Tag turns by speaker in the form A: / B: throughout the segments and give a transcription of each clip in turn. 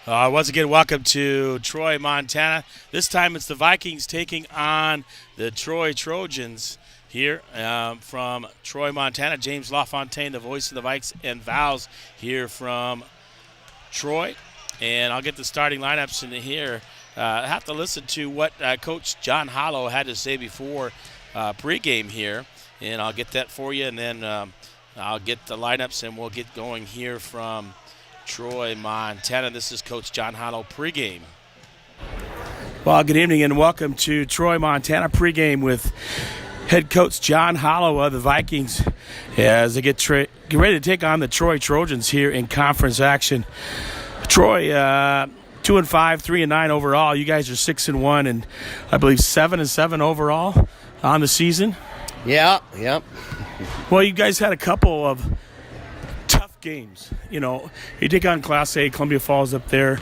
A: Once again, welcome to Troy, Montana. This time it's the Vikings taking on the Troy Trojans here from Troy, Montana. James LaFontaine, the voice of the Vikes and Vows here from Troy. And I'll get the starting lineups in here. I have to listen to what Coach John Hollow had to say before pregame here. And I'll get that for you, and then I'll get the lineups, and we'll get going here from Troy, Montana. This is Coach John Hollow pregame. Well, good evening and welcome to Troy, Montana pregame with head coach John Hollow of the Vikings as they get ready to take on the Troy Trojans here in conference action. Troy, 2-5, 3-9 overall. You guys are 6-1, and I believe 7-7 overall on the season.
B: Yeah, yep.
A: Well, you guys had a couple of tough games. You know, you take on Class A, Columbia Falls up there.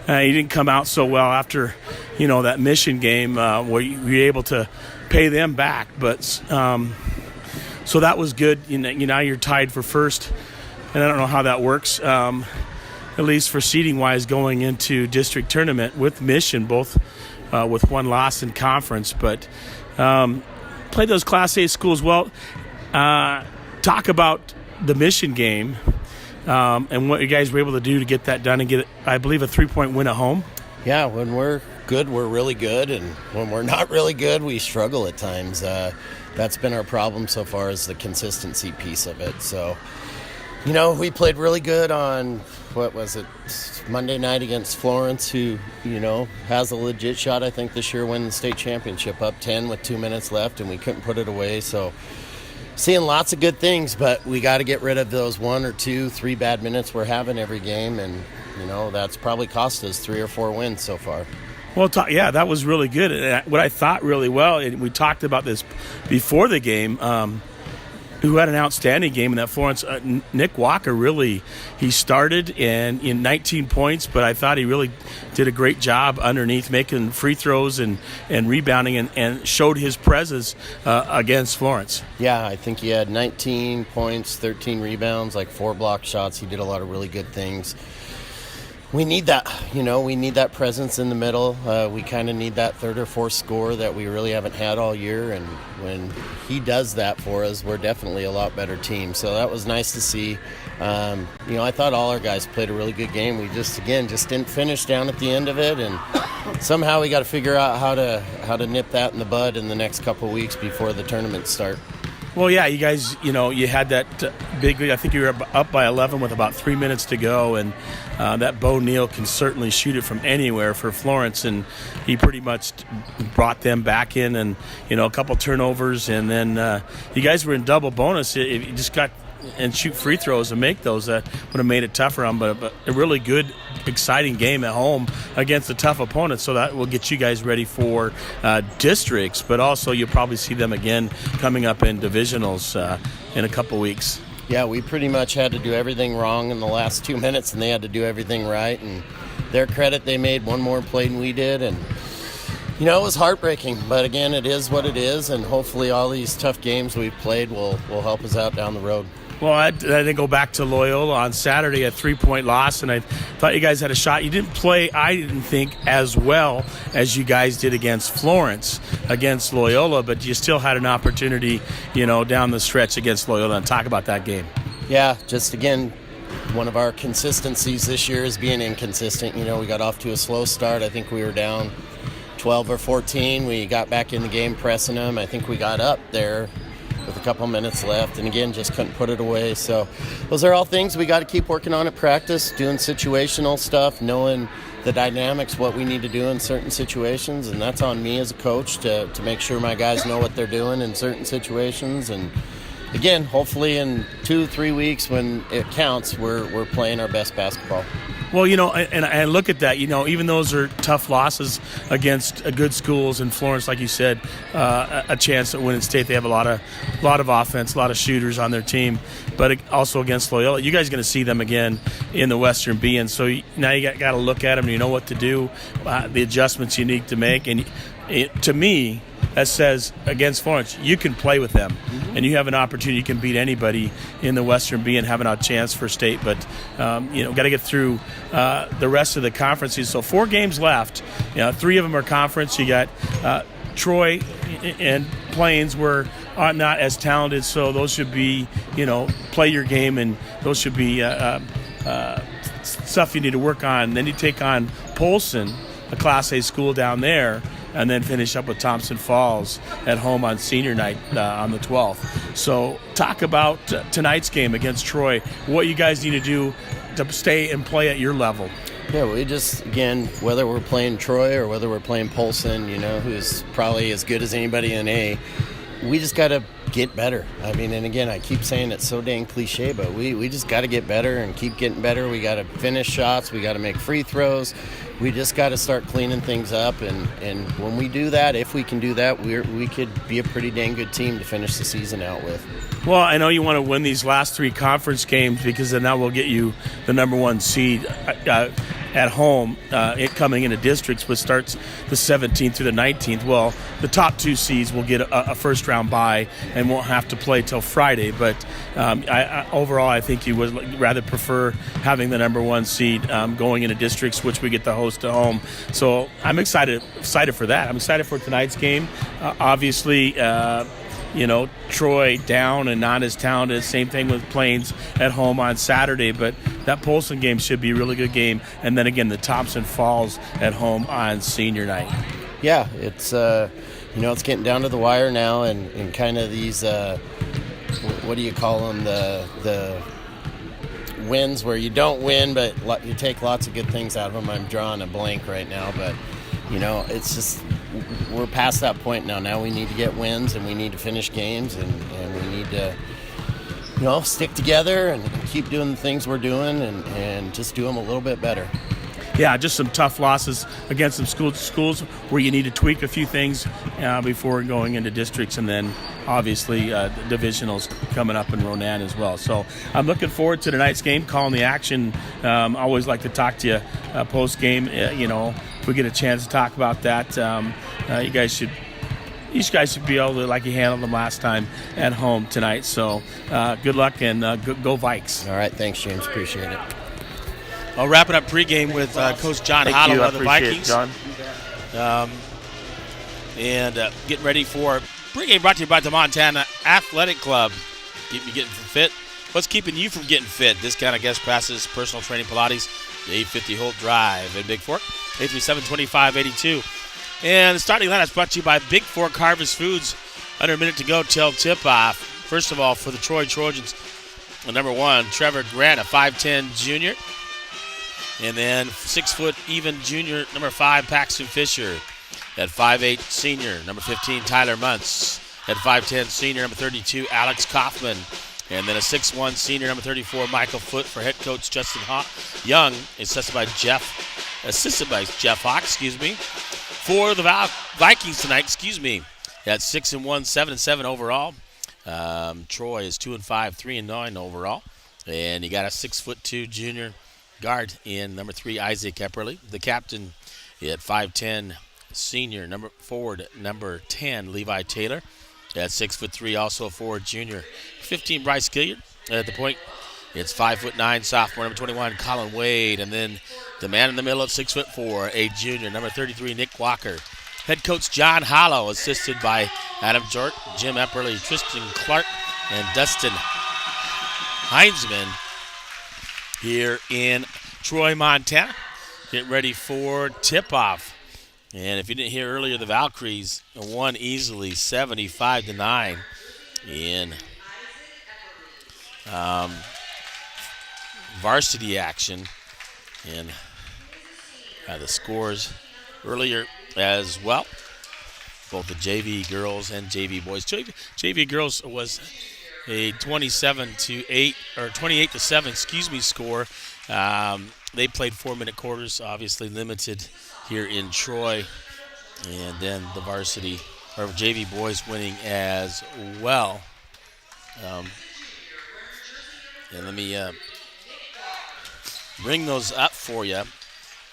A: You didn't come out so well after, that Mission game where you were able to pay them back. But so that was good. Now you're tied for first, and I don't know how that works, at least for seeding-wise going into district tournament with Mission, both with one loss in conference. But played those Class A schools well. Talk about the Mission game and what you guys were able to do to get that done and get, I believe, a 3-point win at home.
B: Yeah, when we're good, we're really good, and when we're not really good, we struggle at times. That's been our problem so far, is the consistency piece of it. So, we played really good on, Monday night against Florence, who, has a legit shot, I think, this year winning the state championship, up 10 with 2 minutes left, and we couldn't put it away. So, seeing lots of good things, but we got to get rid of those 1 or 2, 3 bad minutes we're having every game, and that's probably cost us 3 or 4 wins so far.
A: Well, yeah, that was really good. And what I thought really well, and we talked about this before the game, who had an outstanding game in that Florence. Nick Walker he started in 19 points, but I thought he really did a great job underneath, making free throws and rebounding and showed his presence against Florence.
B: Yeah, I think he had 19 points, 13 rebounds, like 4 block shots. He did a lot of really good things. We need that, we need that presence in the middle. We kind of need that third or fourth score that we really haven't had all year. And when he does that for us, we're definitely a lot better team. So that was nice to see. I thought all our guys played a really good game. We just didn't finish down at the end of it. And somehow we got to figure out how to nip that in the bud in the next couple of weeks before the tournament start.
A: Well, yeah, you guys, you had that big lead. I think you were up by 11 with about 3 minutes to go, and that Bo Neal can certainly shoot it from anywhere for Florence, and he pretty much brought them back in, and, a couple turnovers, and then you guys were in double bonus. If you just got and shoot free throws and make those, that would have made it tougher on, but a really good, exciting game at home against a tough opponent, so that will get you guys ready for districts, but also you'll probably see them again coming up in divisionals in a couple weeks.
B: Yeah, we pretty much had to do everything wrong in the last 2 minutes, and they had to do everything right, and their credit, they made one more play than we did, and it was heartbreaking, but again, it is what it is, and hopefully all these tough games we've played will help us out down the road.
A: Well, I didn't go back to Loyola on Saturday, a 3-point loss, and I thought you guys had a shot. You didn't play, I didn't think, as well as you guys did against Florence, against Loyola, but you still had an opportunity, down the stretch against Loyola. And talk about that game.
B: Yeah, just again, one of our consistencies this year is being inconsistent. We got off to a slow start. I think we were down 12 or 14. We got back in the game pressing them. I think we got up there with a couple minutes left, and again, just couldn't put it away. So those are all things we got to keep working on at practice, doing situational stuff, knowing the dynamics, what we need to do in certain situations, and that's on me as a coach to make sure my guys know what they're doing in certain situations. And again, hopefully in 2-3 weeks when it counts, we're playing our best basketball.
A: Well, and I look at that, even those are tough losses against good schools in Florence, like you said, a chance at winning state. They have a lot of offense, a lot of shooters on their team, but also against Loyola. You guys are going to see them again in the Western B, and so now you got to look at them and you know what to do, the adjustments you need to make. And to me, that says against Florence, you can play with them. and you have an opportunity. You can beat anybody in the Western B and have a chance for state. But got to get through the rest of the conferences. So 4 games left. 3 of them are conference. You got Troy and Plains were not as talented, so those should be, play your game, and those should be stuff you need to work on. Then you take on Polson, a Class A school down there, and then finish up with Thompson Falls at home on senior night on the 12th. So talk about tonight's game against Troy, what you guys need to do to stay and play at your level.
B: Yeah, we just, again, whether we're playing Troy or whether we're playing Polson, who's probably as good as anybody in A, we just got to get better. I mean, and again, I keep saying it's so dang cliche, but we just got to get better and keep getting better. We got to finish shots. We got to make free throws. We just got to start cleaning things up. And when we do that, if we can do that, we could be a pretty dang good team to finish the season out with.
A: Well, I know you want to win these last 3 conference games because then that will get you the number 1 seed at home, it coming into districts, which starts the 17th through the 19th. Well, the top 2 seeds will get a first-round bye and won't have to play till Friday. But overall, I think you would rather prefer having the number 1 seed going into districts, which we get to host at home. So I'm excited for that. I'm excited for tonight's game. Obviously, Troy down and not as talented. Same thing with Plains at home on Saturday. But that Polson game should be a really good game. And then again, the Thompson Falls at home on senior night.
B: Yeah, it's it's getting down to the wire now, and kind of these what do you call them, the wins where you don't win, but you take lots of good things out of them. I'm drawing a blank right now, but it's just, we're past that point now. Now we need to get wins, and we need to finish games, and we need to, stick together and keep doing the things we're doing, and just do them a little bit better.
A: Yeah, just some tough losses against some schools where you need to tweak a few things before going into districts, and then obviously divisionals coming up in Ronan as well. So I'm looking forward to tonight's game, calling the action. I always like to talk to you post-game. If we get a chance to talk about that, you guys should be able to, like you handled them last time, at home tonight. So good luck, and go Vikes.
B: All right, thanks, James. Appreciate it.
A: Well, wrapping up pregame with Coach John Hollow of the Vikings.
C: John.
A: And getting ready for pregame brought to you by the Montana Athletic Club. Keep you getting fit. What's keeping you from getting fit? This kind of guest passes, personal training, Pilates, the 850 Holt Drive in Bigfork, 837-2582. And the starting lineup is brought to you by Bigfork Harvest Foods. Under a minute to go till tip-off. First of all, for the Troy Trojans, number 1, Trevor Grant, a 5'10 junior. And then 6-foot even junior, number 5, Paxton Fisher. At 5'8 senior, number 15, Tyler Muntz. At 5'10 senior, number 32, Alex Kaufman. And then a 6'1 senior, number 34, Michael Foote. For head coach Justin Young, assisted by Jeff Hawk, For the Vikings tonight, at 6-1, 7-7 overall. Troy is 2-5, 3-9 overall. And you got a 6'2 junior guard in number 3, Isaac Epperly. The captain at 5'10 senior, forward number 10, Levi Taylor. At 6'3", also a forward junior, 15, Bryce Gilliard. At the point, it's 5'9", sophomore, number 21, Colin Wade. And then the man in the middle at 6'4", a junior, number 33, Nick Walker. Head coach John Hollow, assisted by Adam Jort, Jim Epperly, Tristan Clark, and Dustin Heinzman. Here in Troy, Montana. Get ready for tip-off. And if you didn't hear earlier, the Valkyries won easily, 75-9 in varsity action. And the scores earlier as well. Both the JV girls and JV boys. JV girls was a 28-7, score. They played 4-minute quarters, obviously limited here in Troy. And then the varsity, or JV boys, winning as well. And let me bring those up for you.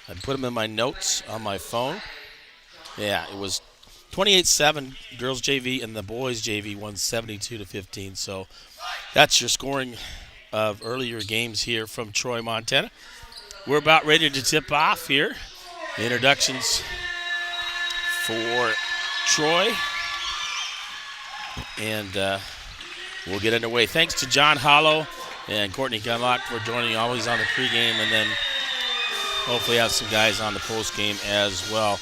A: I put them in my notes on my phone. Yeah, it was 28-7 girls JV, and the boys JV won 72-15. So that's your scoring of earlier games here from Troy, Montana. We're about ready to tip off here. Introductions for Troy. And we'll get underway. Thanks to John Hollow and Courtney Gunlock for joining always on the pregame, and then hopefully have some guys on the postgame as well.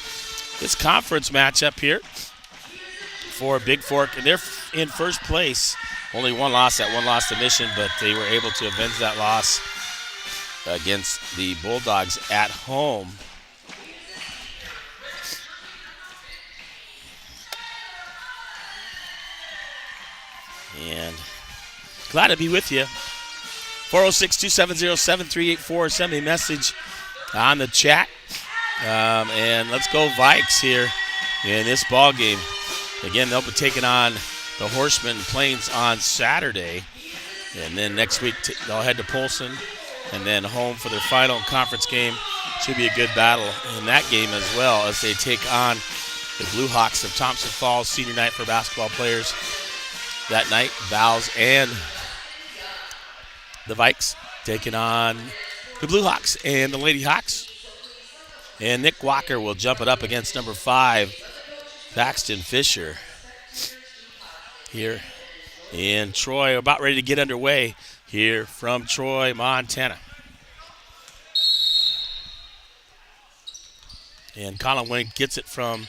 A: This conference matchup here for Bigfork, and they're in first place. Only one loss, that one loss to Mission, but they were able to avenge that loss against the Bulldogs at home. And glad to be with you. 406-270-7384. Send me a message on the chat. And let's go Vikes here in this ball game. Again, they'll be taking on the Horsemen Plains on Saturday. And then next week they'll head to Polson and then home for their final conference game. Should be a good battle in that game as well as they take on the Blue Hawks of Thompson Falls. Senior night for basketball players that night. Vals and the Vikes taking on the Blue Hawks and the Lady Hawks. And Nick Walker will jump it up against number 5, Paxton Fisher. Here in Troy, about ready to get underway here from Troy, Montana. And Colin Wayne gets it from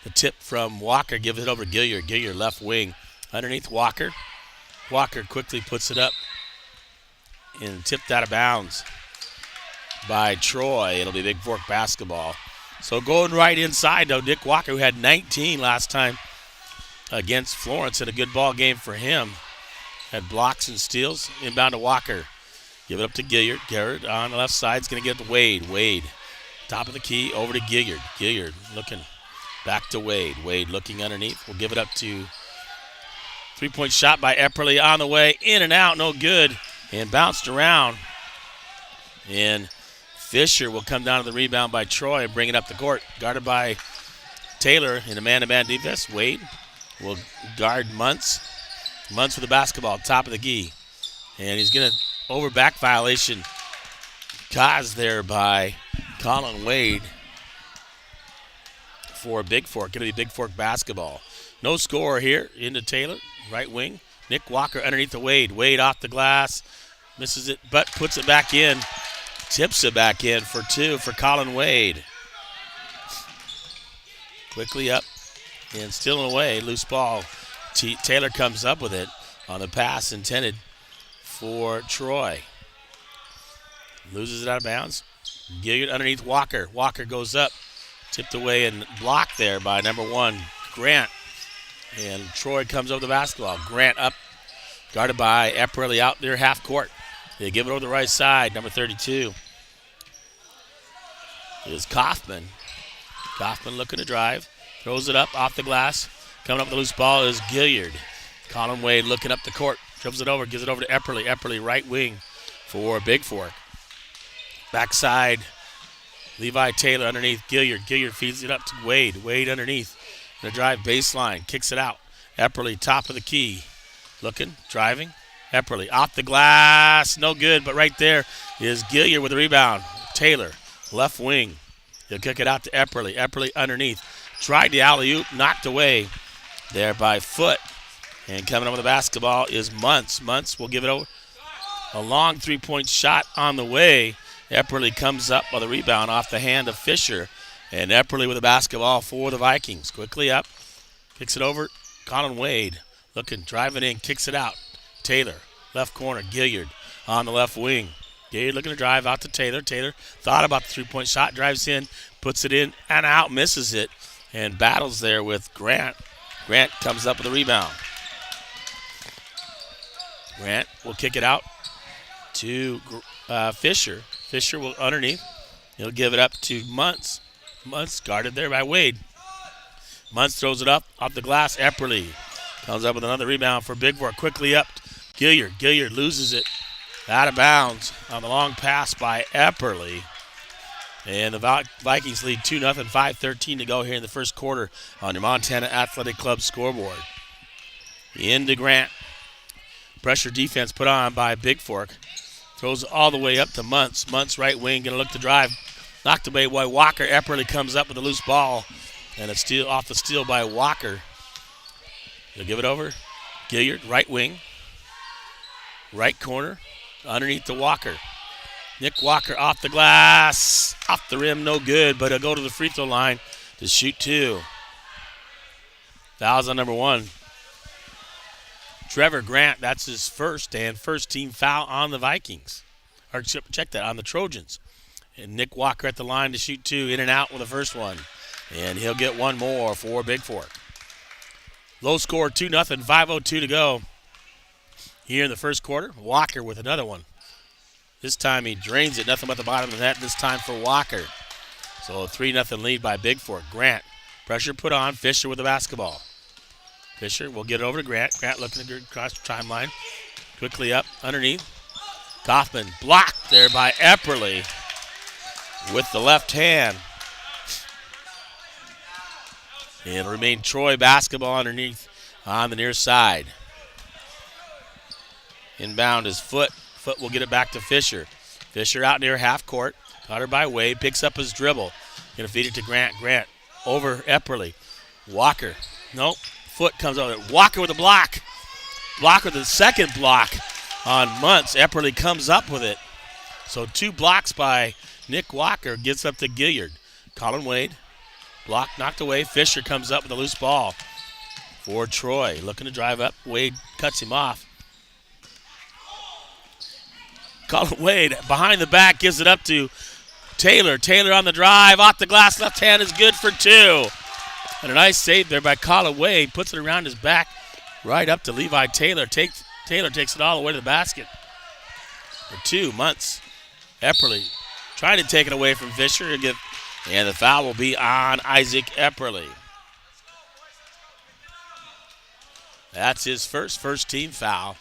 A: the tip from Walker, gives it over to Gilliard. Gilliard left wing underneath Walker. Walker quickly puts it up and tipped out of bounds by Troy. It'll be Bigfork basketball. So going right inside, though, Nick Walker, who had 19 last time against Florence, and a good ball game for him. Had blocks and steals. Inbound to Walker. Give it up to Gilliard. Garrett on the left side is going to get it to Wade. Wade, top of the key, over to Gilliard. Gilliard looking back to Wade. Wade looking underneath. We'll give it up to three-point shot by Epperly on the way. In and out, no good. And bounced around. And Fisher will come down to the rebound by Troy and bring it up the court. Guarded by Taylor in a man-to-man defense. Wade will guard Muntz. Muntz with the basketball, top of the key. And he's going to over back violation caused there by Colin Wade for Bigfork. Going to be Bigfork basketball. No score here into Taylor, right wing. Nick Walker underneath the Wade. Wade off the glass. Misses it, but puts it back in. Tips it back in for 2 for Colin Wade. Quickly up and stealing away. Loose ball. Taylor comes up with it on the pass intended for Troy. Loses it out of bounds. Gilliard underneath Walker. Walker goes up. Tipped away and blocked there by number 1, Grant. And Troy comes over the basketball. Grant up. Guarded by Epperly out there half court. They give it over the right side. Number 32 is Kaufman. Kaufman looking to drive. Throws it up off the glass. Coming up with the loose ball is Gilliard. Colin Wade looking up the court. Dribbles it over. Gives it over to Epperly. Epperly right wing for Bigfork. Backside. Levi Taylor underneath Gilliard. Gilliard feeds it up to Wade. Wade underneath. The drive baseline. Kicks it out. Epperly top of the key. Looking. Driving. Epperly off the glass. No good, but right there is Gilliard with the rebound. Taylor, left wing. He'll kick it out to Epperly. Epperly underneath. Tried the alley-oop, knocked away there by Foot. And coming up with the basketball is Muntz. Muntz will give it over. A long three-point shot on the way. Epperly comes up with a rebound off the hand of Fisher. And Epperly with the basketball for the Vikings. Quickly up. Kicks it over. Colin Wade looking, driving in, kicks it out. Taylor, left corner, Gilliard on the left wing. Gilliard looking to drive out to Taylor. Taylor thought about the three-point shot, drives in, puts it in and out, misses it, and battles there with Grant. Grant comes up with a rebound. Grant will kick it out to Fisher. Fisher will underneath. He'll give it up to Muntz. Muntz guarded there by Wade. Muntz throws it up off the glass. Epperly comes up with another rebound for Bigfork. Quickly up. Gilliard. Gilliard loses it out of bounds on the long pass by Epperly. And the Vikings lead 2-0, 5:13 to go here in the first quarter on your Montana Athletic Club scoreboard. Into Grant. Pressure defense put on by Bigfork. Throws all the way up to Muntz. Muntz right wing, going to look to drive. Knocked away by Walker. Epperly comes up with a loose ball. And a steal off the steal by Walker. He'll give it over. Gilliard, right wing. Right corner. Underneath to Walker. Nick Walker off the glass. Off the rim, no good, but he'll go to the free throw line to shoot 2. Fouls on number 1. Trevor Grant, that's his first and first team foul on the Vikings. Or check that, on the Trojans. And Nick Walker at the line to shoot 2, in and out with the first one. And he'll get one more for Bigfork. Low score 2-0, 5:02 to go. Here in the first quarter, Walker with another one. This time he drains it, nothing but the bottom of the net this time for Walker. So a 3-0 lead by Bigfork. Grant, pressure put on, Fisher with the basketball. Fisher will get it over to Grant. Grant looking across the timeline. Quickly up, underneath. Kaufman blocked there by Epperly with the left hand. It'll remain Troy basketball underneath on the near side. Inbound is Foot. Foot will get it back to Fisher. Fisher out near half court. Caught her by Wade. Picks up his dribble. Going to feed it to Grant. Grant over Epperly. Walker. Nope. Foot comes over. Walker with a block. Walker with the second block on Muntz. Epperly comes up with it. So 2 blocks by Nick Walker. Gets up to Gilliard. Colin Wade. Block knocked away. Fisher comes up with a loose ball for Troy. Looking to drive up. Wade cuts him off. Colin Wade behind the back gives it up to Taylor. Taylor on the drive. Off the glass. Left hand is good for 2. And a nice save there by Colin Wade. Puts it around his back. Right up to Levi Taylor. Taylor takes it all the way to the basket. For 2 months. Epperly trying to take it away from Fisher. And the foul will be on Isaac Epperly. That's his first team foul.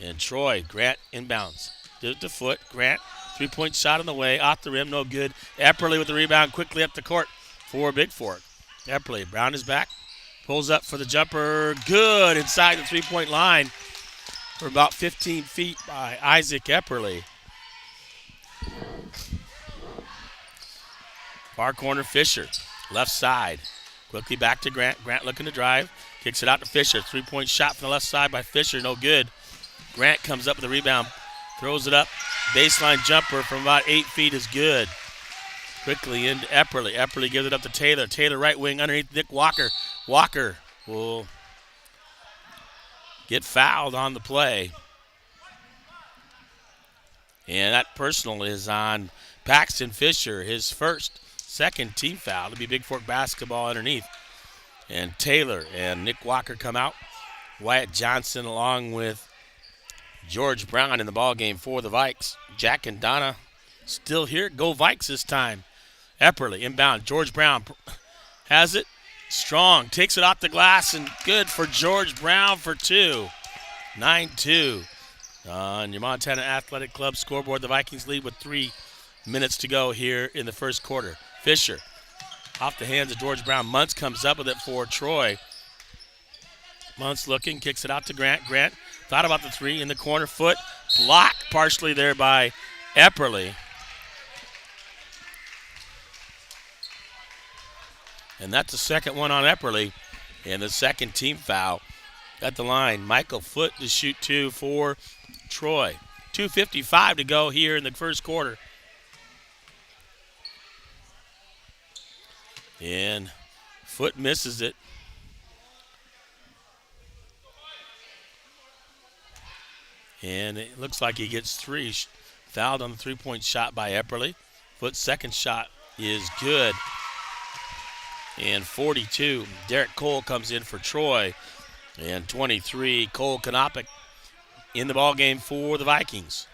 A: And Troy, Grant inbounds. Did it to Foot. Grant, 3-point shot on the way. Off the rim, no good. Epperly with the rebound quickly up the court for Bigfork. Epperly, Brown is back. Pulls up for the jumper. Good inside the 3-point line for about 15 feet by Isaac Epperly. Far corner, Fisher. Left side. Quickly back to Grant. Grant looking to drive. Kicks it out to Fisher. 3-point shot from the left side by Fisher. No good. Grant comes up with the rebound. Throws it up. Baseline jumper from about 8 feet is good. Quickly into Epperly. Epperly gives it up to Taylor. Taylor right wing underneath Nick Walker. Walker will get fouled on the play. And that personal is on Paxton Fisher, his second team foul to be Bigfork basketball underneath. And Taylor and Nick Walker come out. Wyatt Johnson along with George Brown in the ball game for the Vikes. Jack and Donna still here. Go Vikes this time. Epperly inbound. George Brown has it. Strong takes it off the glass and good for George Brown for 2. 9-2 on your Montana Athletic Club scoreboard. The Vikings lead with 3 minutes to go here in the first quarter. Fisher off the hands of George Brown. Muntz comes up with it for Troy. Muntz looking, kicks it out to Grant. Grant thought about the 3 in the corner. Foot blocked partially there by Epperly. And that's the second one on Epperly. And the second team foul at the line. Michael Foot to shoot 2 for Troy. 2:55 to go here in the first quarter. And Foot misses it. And it looks like he gets 3. Fouled on the 3-point shot by Epperly. Foot's second shot is good. And 42, Derek Cole comes in for Troy. And 23, Cole Konopik in the ball game for the Vikings.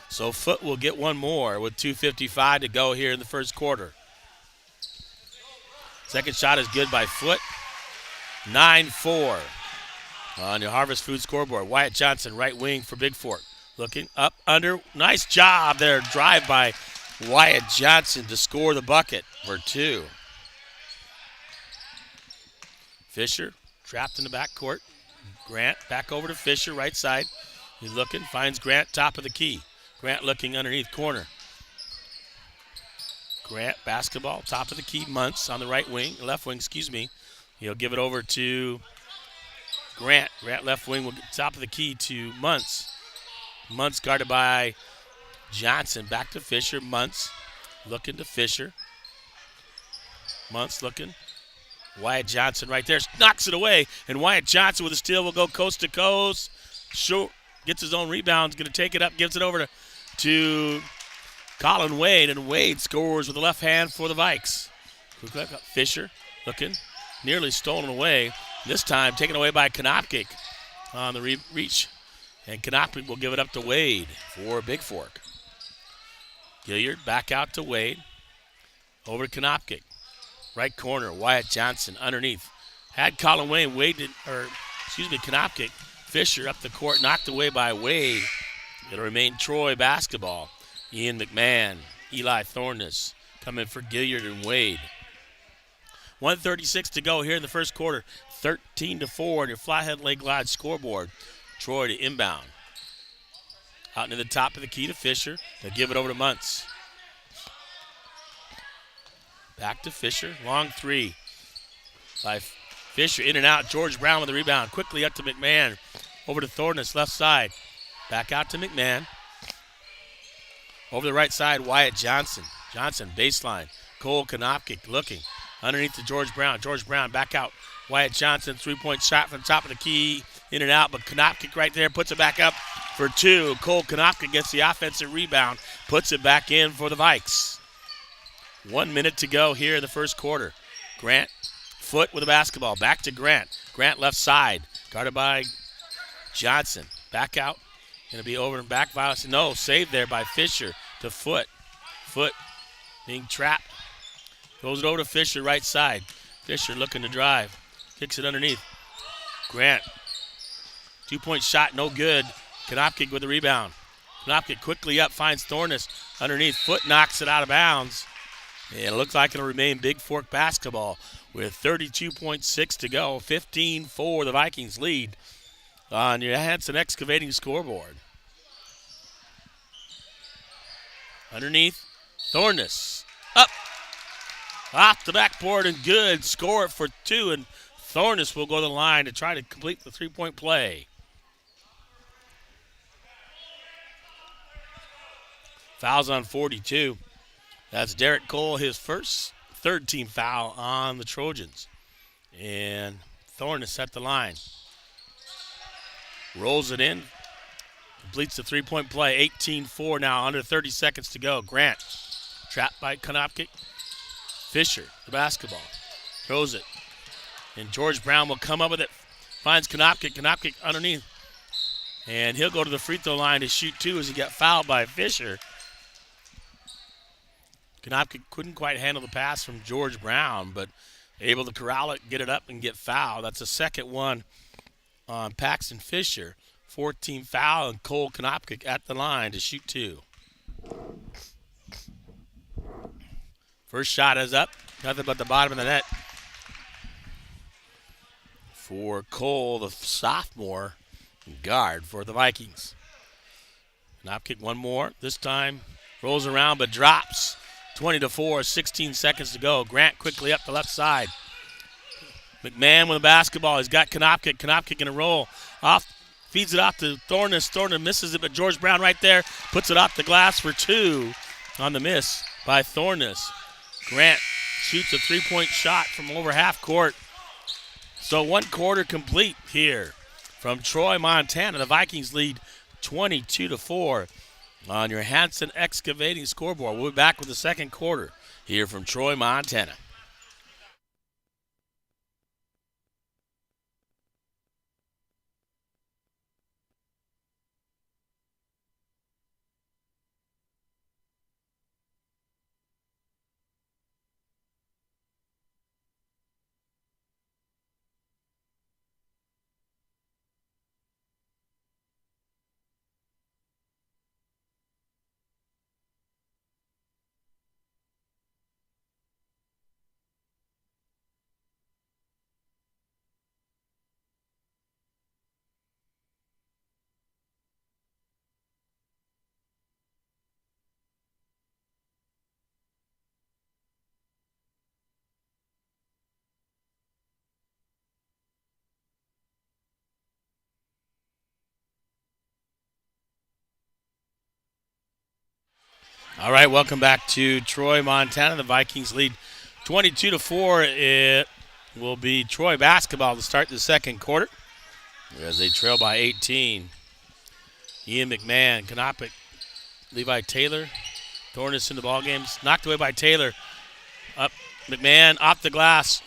A: So Foot will get one more with 2:55 to go here in the first quarter. Second shot is good by Foot. 9-4 on your Harvest Food scoreboard. Wyatt Johnson, right wing for Bigfork. Looking up, under. Nice job there. Drive by Wyatt Johnson to score the bucket for 2. Fisher trapped in the backcourt. Grant back over to Fisher, right side. He's looking, finds Grant, top of the key. Grant looking underneath corner. Grant basketball, top of the key. Muntz on the left wing, excuse me. He'll give it over to Grant. Grant left wing will get top of the key to Muntz. Muntz guarded by Johnson. Back to Fisher. Muntz looking to Fisher. Muntz looking. Wyatt Johnson right there knocks it away, and Wyatt Johnson with a steal will go coast to coast. Short, gets his own rebound, going to take it up, gives it over to Colin Wade, and Wade scores with the left hand for the Vikes. Fisher looking, nearly stolen away. This time taken away by Konopkic on the reach, and Konopkic will give it up to Wade for Bigfork. Gilliard back out to Wade, over to Konopkic. Right corner, Wyatt Johnson underneath. Had Colin Wade, Konopkic. Fisher up the court, knocked away by Wade. It'll remain Troy basketball. Ian McMahon, Eli Thorness coming for Gilliard and Wade. 1:36 to go here in the first quarter. 13-4 on your Flathead Lake Lodge scoreboard. Troy to inbound. Out into the top of the key to Fisher. They'll give it over to Muntz. Back to Fisher. Long three by Fisher. In and out. George Brown with the rebound. Quickly up to McMahon. Over to Thorness, left side. Back out to McMahon. Over the right side, Wyatt Johnson. Johnson, baseline. Cole Konopkic looking. Underneath to George Brown. George Brown back out. Wyatt Johnson, three-point shot from the top of the key. In and out, but Konopkic right there puts it back up for 2. Cole Konopkic gets the offensive rebound. Puts it back in for the Vikes. 1 minute to go here in the first quarter. Grant, Foot with the basketball. Back to Grant. Grant left side. Guarded by Johnson. Back out. Going to be over and back violence. No, saved there by Fisher to Foot. Foot being trapped. Goes it over to Fisher, right side. Fisher looking to drive. Kicks it underneath. Grant. 2-point shot, no good. Konopkic with the rebound. Konopkic quickly up, finds Thorness underneath. Foot knocks it out of bounds. And it looks like it'll remain Bigfork basketball with 32.6 to go. 15-4 the Vikings lead on your Hanson Excavating scoreboard. Underneath, Thorness. Up. Off the backboard and good. Score it for 2, and Thorness will go to the line to try to complete the three-point play. Fouls on 42. That's Derek Cole, his third-team foul on the Trojans. And Thorness at the line. Rolls it in. Completes the three-point play. 18-4 now, under 30 seconds to go. Grant, trapped by Konopkic. Fisher, the basketball. Throws it. And George Brown will come up with it. Finds Konopkic. Konopkic underneath. And he'll go to the free throw line to shoot 2 as he got fouled by Fisher. Konopkic couldn't quite handle the pass from George Brown, but able to corral it, get it up, and get fouled. That's the second one on Paxton Fisher. 14 foul, and Cole Konopkic at the line to shoot 2. First shot is up. Nothing but the bottom of the net for Cole, the sophomore guard for the Vikings. Konopkic one more. This time rolls around but drops. 20-4, 16 seconds to go. Grant quickly up the left side. McMahon with the basketball. He's got Konopkic. Konopkic in a roll. Off, feeds it off to Thorness. Thorness misses it, but George Brown right there puts it off the glass for 2 on the miss by Thorness. Grant shoots a three-point shot from over half court. So 1 quarter complete here from Troy, Montana. The Vikings lead 22-4. On your Hanson Excavating scoreboard. We'll be back with the second quarter here from Troy, Montana. All right, welcome back to Troy, Montana. The Vikings lead 22-4. It will be Troy basketball to start the second quarter as they trail by 18. Ian McMahon, Kanopic, Levi Taylor, Thornus in the ball games. Knocked away by Taylor. Up, McMahon off the glass.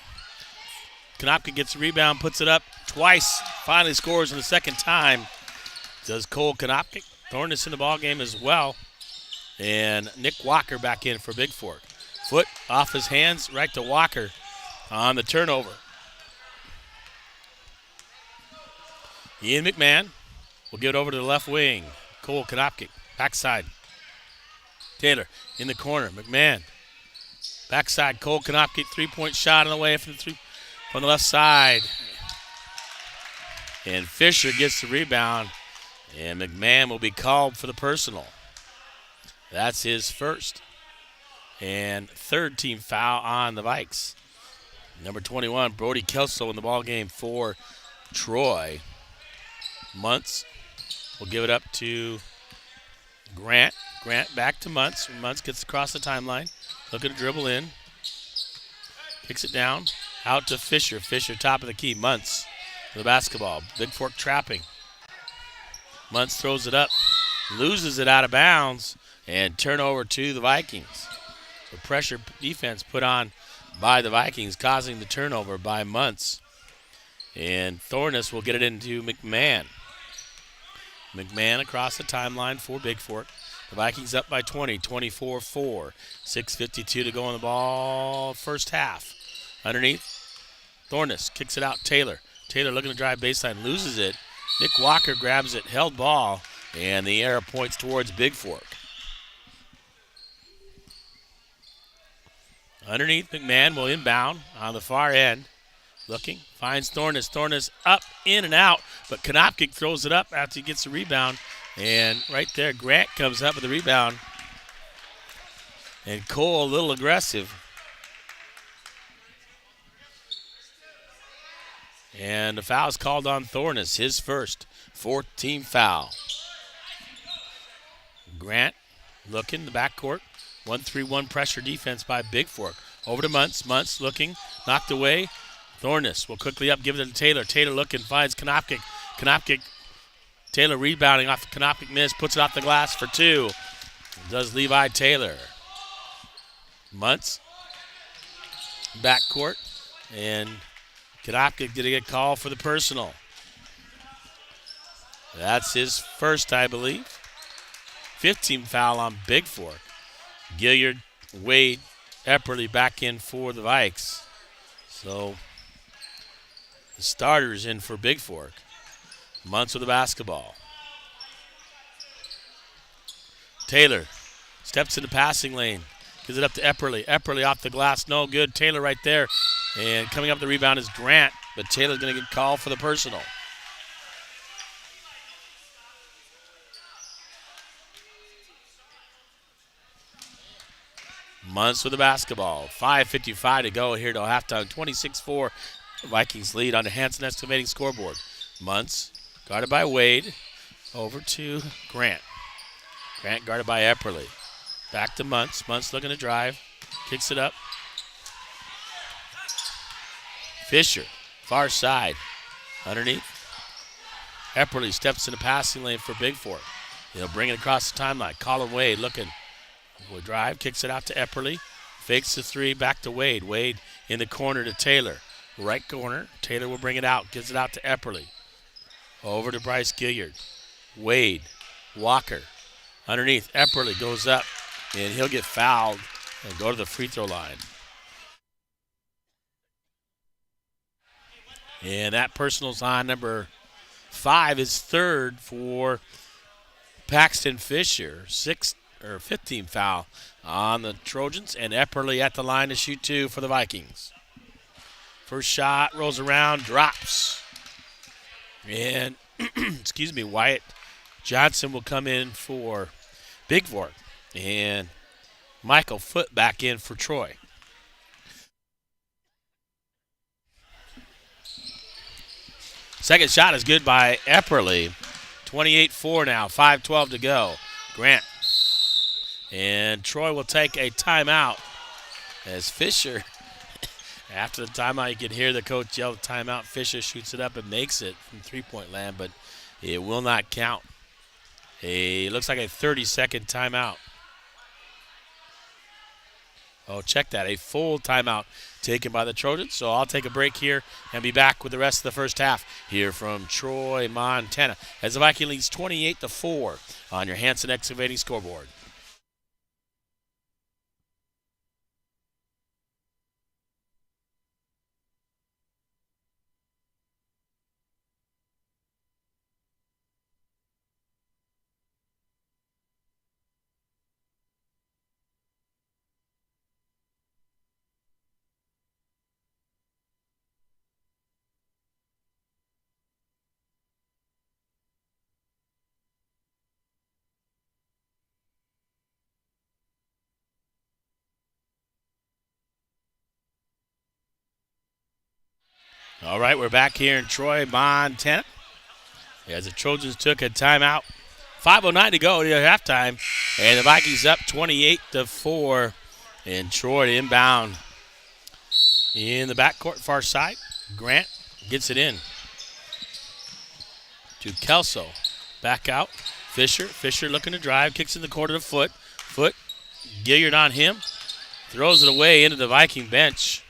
A: Konopka gets the rebound, puts it up twice, finally scores in the second time. Does Cole Konopka. Thornus in the ball game as well. And Nick Walker back in for Bigfork. Foot off his hands, right to Walker on the turnover. Ian McMahon will give it over to the left wing. Cole Konopka, backside. Taylor in the corner. McMahon, backside. Cole Konopka, three-point shot on the way from the left side. And Fisher gets the rebound. And McMahon will be called for the personal. That's his first and third team foul on the Vikes. Number 21, Brody Kelso in the ball game for Troy. Muntz will give it up to Grant. Grant back to Muntz. Muntz gets across the timeline. Looking to dribble in. Kicks it down. Out to Fisher. Fisher top of the key. Muntz for the basketball. Bigfork trapping. Muntz throws it up. Loses it out of bounds. And turnover to the Vikings. The pressure defense put on by the Vikings, causing the turnover by Muntz. And Thornus will get it into McMahon. McMahon across the timeline for Bigfork. The Vikings up by 20, 24-4. 6:52 to go on the ball, first half. Underneath, Thornus kicks it out. Taylor. Taylor looking to drive baseline, loses it. Nick Walker grabs it, held ball, and the arrow points towards Bigfork. Underneath, McMahon will inbound on the far end. Looking, finds Thornus. Thornus up, in and out, but Konopka throws it up after he gets the rebound. And right there, Grant comes up with the rebound. And Cole a little aggressive. And the foul is called on Thornus, his first, fourth team foul. Grant looking, the backcourt. 1-3-1 pressure defense by Bigfork. Over to Muntz. Muntz looking, knocked away. Thornus will quickly up, give it to Taylor. Taylor looking, finds Konopka. Konopka, Taylor rebounding off the Konopka miss, puts it off the glass for two. Does Levi Taylor. Muntz, backcourt, and Konopka did get called for the personal. That's his first, I believe. 15 foul on Bigfork. Gilliard, Wade, Epperly back in for the Vikes. So the starters in for Bigfork. Muntz with the basketball. Taylor steps in the passing lane. Gives it up to Epperly. Epperly off the glass, no good. Taylor right there. And coming up the rebound is Grant, but Taylor's going to get called for the personal. Muntz with the basketball. 5:55 to go here till halftime. 26-4. Vikings lead on the Hanson Excavating scoreboard. Muntz guarded by Wade. Over to Grant. Grant guarded by Epperly. Back to Muntz. Muntz looking to drive. Kicks it up. Fisher, far side. Underneath. Epperly steps in the passing lane for Bigfork. He'll bring it across the timeline. Colin Wade looking. Will drive, kicks it out to Epperly. Fakes the three, back to Wade. Wade in the corner to Taylor. Right corner. Taylor will bring it out. Gives it out to Epperly. Over to Bryce Gilliard. Wade. Walker. Underneath. Epperly goes up. And he'll get fouled and go to the free throw line. And that personal's on number 5. Is third for Paxton Fisher. 15 foul on the Trojans, and Epperly at the line to shoot 2 for the Vikings. First shot rolls around, drops. And, Wyatt Johnson will come in for Bigfork. And Michael Foote back in for Troy. Second shot is good by Epperly. 28-4 now, 5:12 to go. Grant And Troy will take a timeout as Fisher, after the timeout, you can hear the coach yell timeout. Fisher shoots it up and makes it from three-point land, but it will not count. It looks like a 30-second timeout. Oh, check that. A full timeout taken by the Trojans. So I'll take a break here and be back with the rest of the first half here from Troy, Montana, as the Viking leads 28-4 on your Hanson Excavating scoreboard. All right, we're back here in Troy, Montana, as the Trojans took a timeout. 5:09 to go to halftime, and the Vikings up 28-4. And Troy to inbound in the backcourt far side. Grant gets it in to Kelso. Back out. Fisher looking to drive, kicks in the corner to Foot. Gilliard on him, throws it away into the Viking bench.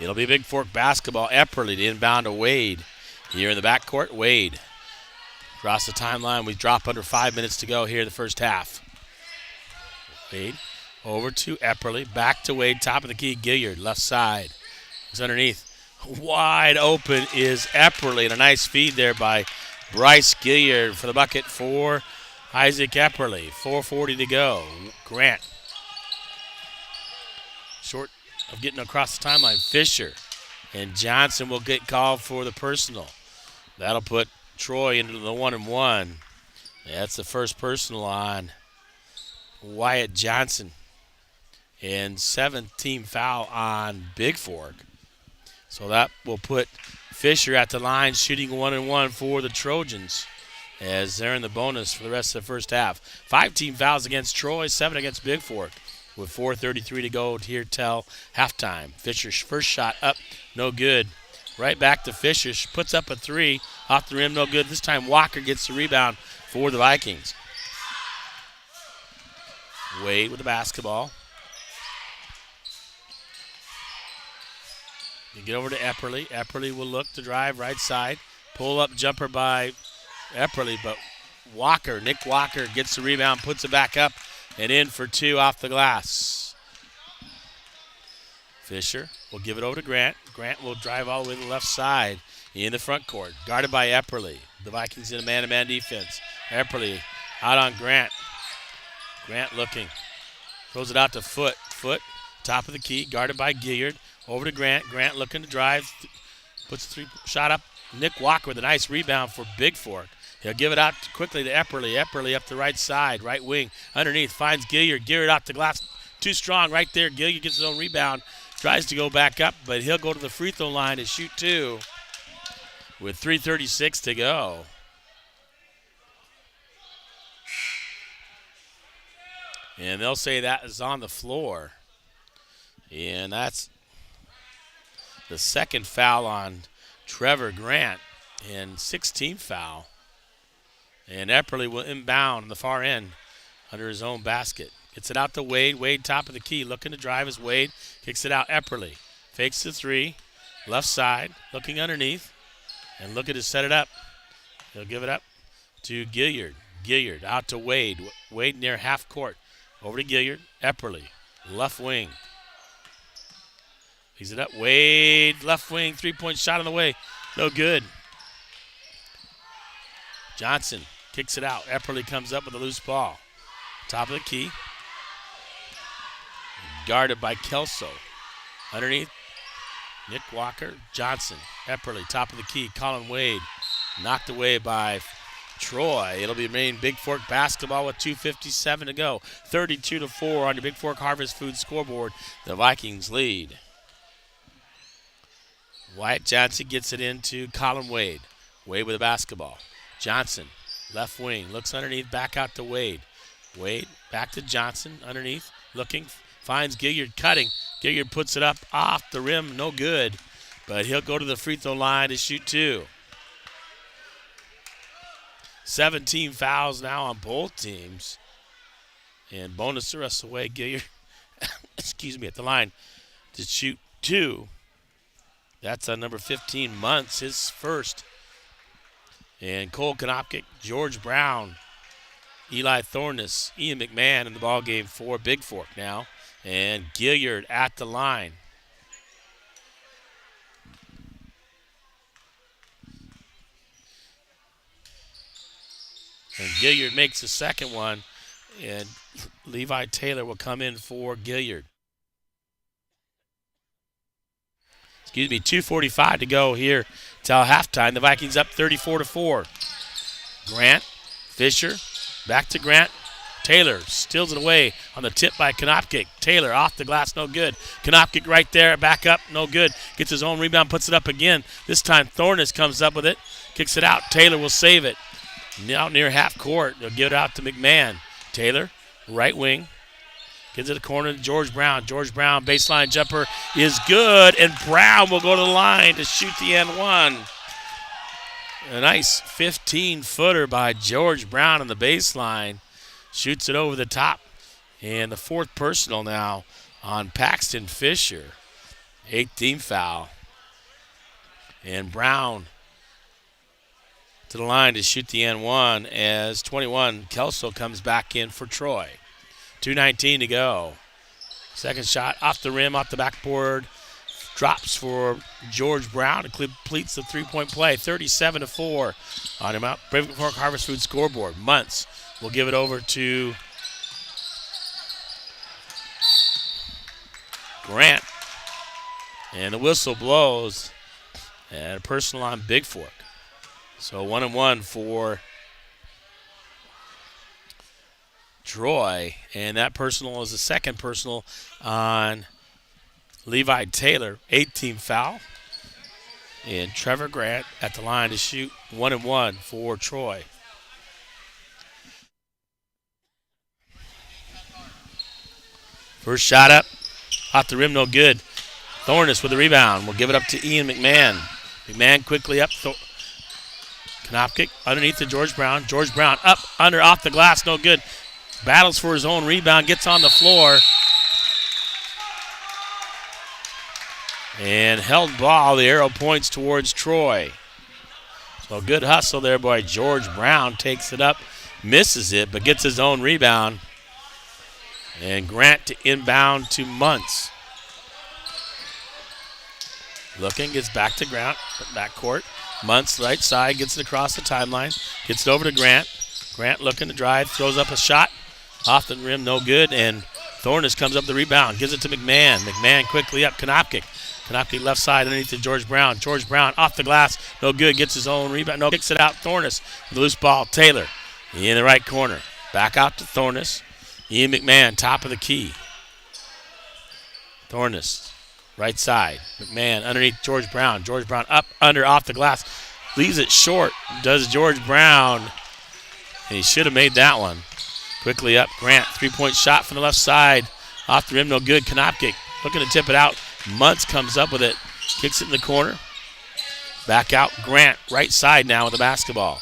A: It'll be Bigfork basketball. Epperly to inbound to Wade. Here in the backcourt, Wade. Across the timeline, we drop under 5 minutes to go here in the first half. Wade over to Epperly. Back to Wade, top of the key. Gilliard, left side. He's underneath. Wide open is Epperly. And a nice feed there by Bryce Gilliard for the bucket for Isaac Epperly. 4:40 to go. Grant. Short of getting across the timeline. Fisher and Johnson will get called for the personal. That'll put Troy into the 1-and-1. That's the first personal on Wyatt Johnson. And 7th-team foul on Bigfork. So that will put Fisher at the line shooting 1-and-1 for the Trojans as they're in the bonus for the rest of the first half. 5 team fouls against Troy, 7 against Bigfork. With 4:33 to go here till halftime. Fisher's first shot up, no good. Right back to Fisher. Puts up a 3 off the rim, no good. This time Walker gets the rebound for the Vikings. Wade with the basketball. You get over to Epperly. Epperly will look to drive right side. Pull up jumper by Epperly, but Nick Walker gets the rebound, puts it back up, and in for 2 off the glass. Fisher will give it over to Grant. Grant will drive all the way to the left side in the front court, guarded by Epperly. The Vikings in a man-to-man defense. Epperly out on Grant. Grant looking. Throws it out to Foot. Foot, top of the key, guarded by Gilliard. Over to Grant. Grant looking to drive. Puts the 3 shot up. Nick Walker with a nice rebound for Bigfork. He'll give it out quickly to Epperly. Epperly up the right side, right wing. Underneath, finds Gilliard. Gilliard out the glass. Too strong right there. Gilliard gets his own rebound. Tries to go back up, but he'll go to the free throw line to shoot 2 with 3:36 to go. And they'll say that is on the floor. And that's the second foul on Trevor Grant and 6th-team foul. And Epperly will inbound on the far end under his own basket. Gets it out to Wade. Wade top of the key. Looking to drive as Wade kicks it out. Epperly fakes the 3. Left side. Looking underneath. And looking to set it up. He'll give it up to Gilliard. Gilliard out to Wade. Wade near half court. Over to Gilliard. Epperly. Left wing. He's it up. Wade. Left wing. 3-point shot on the way. No good. Johnson kicks it out. Epperly comes up with a loose ball. Top of the key. Guarded by Kelso. Underneath, Nick Walker. Johnson. Epperly, top of the key. Colin Wade. Knocked away by Troy. It'll be remaining Bigfork basketball with 2:57 to go. 32-4 on your Bigfork Harvest Food scoreboard. The Vikings lead. Wyatt Johnson gets it into Colin Wade. Wade with the basketball. Johnson, left wing, looks underneath, back out to Wade. Wade back to Johnson underneath, looking, finds Gilliard cutting. Gilliard puts it up off the rim, no good. But he'll go to the free throw line to shoot 2. 17 fouls now on both teams. And bonus the rest of the way. Gilliard, at the line to shoot 2. That's on number 15, Muntz, his first. And Cole Konopkic, George Brown, Eli Thorness, Ian McMahon in the ball game for Bigfork now. And Gilliard at the line. And Gilliard makes the second one. And Levi Taylor will come in for Gilliard. 2:45 to go here till halftime. The Vikings up 34-4. Grant, Fisher, back to Grant. Taylor steals it away on the tip by Konopkic. Taylor off the glass, no good. Konopkic right there, back up, no good. Gets his own rebound, puts it up again. This time Thorness comes up with it, kicks it out. Taylor will save it. Now near half court, they'll give it out to McMahon. Taylor, right wing. Gives it a corner to George Brown. George Brown, baseline jumper is good, and Brown will go to the line to shoot the N1. A nice 15-footer by George Brown on the baseline. Shoots it over the top. And the fourth personal now on Paxton Fisher. 8th team foul. And Brown to the line to shoot the N1 as 21, Kelso comes back in for Troy. 2:19 to go. Second shot off the rim, off the backboard. Drops for George Brown and completes the three-point play. 37-4 on him out. Bigfork Harvest Food scoreboard. Muntz will give it over to Grant. And the whistle blows. And a personal on Bigfork. So 1-1 for Troy, and that personal is the second personal on Levi Taylor, 8th team foul. And Trevor Grant at the line to shoot 1-1 for Troy. First shot up, off the rim, no good. Thorness with the rebound. We'll give it up to Ian McMahon. McMahon quickly up. Konopkic underneath to George Brown. George Brown up, under, off the glass, no good. Battles for his own rebound, gets on the floor. And held ball, the arrow points towards Troy. So good hustle there by George Brown. Takes it up, misses it, but gets his own rebound. And Grant to inbound to Muntz. Looking, gets back to Grant, backcourt. Muntz, right side, gets it across the timeline. Gets it over to Grant. Grant looking to drive, throws up a shot. Off the rim, no good, and Thorness comes up the rebound, gives it to McMahon. McMahon quickly up, Konopkic. Konopkic left side underneath to George Brown. George Brown off the glass, no good, gets his own rebound. No, kicks it out, Thorness. The loose ball, Taylor in the right corner. Back out to Thorness. Ian McMahon, top of the key. Thorness, right side. McMahon underneath George Brown. George Brown up, under, off the glass. Leaves it short, does George Brown. And he should have made that one. Quickly up, Grant, three-point shot from the left side. Off the rim, no good. Konopkic looking to tip it out. Muntz comes up with it, kicks it in the corner. Back out, Grant, right side now with the basketball.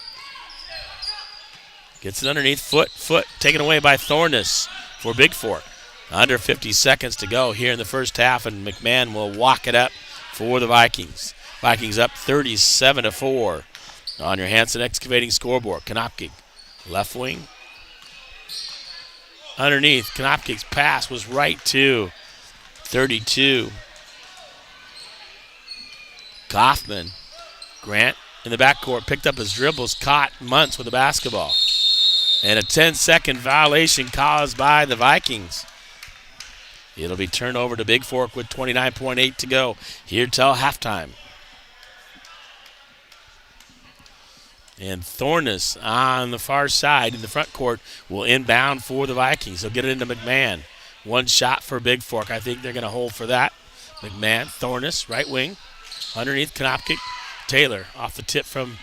A: Gets it underneath, foot, taken away by Thorness for Bigfork. Under 50 seconds to go here in the first half, and McMahon will walk it up for the Vikings. Vikings up 37-4 on your Hanson Excavating scoreboard. Konopkic, left wing. Underneath, Konopkic's pass was right to 32. Kaufman. Grant in the backcourt picked up his dribbles, caught Muntz with the basketball. And a 10-second violation caused by the Vikings. It'll be turned over to Bigfork with 29.8 to go here till halftime. And Thorness on the far side in the front court will inbound for the Vikings. They'll get it into McMahon. One shot for Bigfork. I think they're going to hold for that. McMahon, Thorness, right wing. Underneath Konopkic. Taylor off the tip from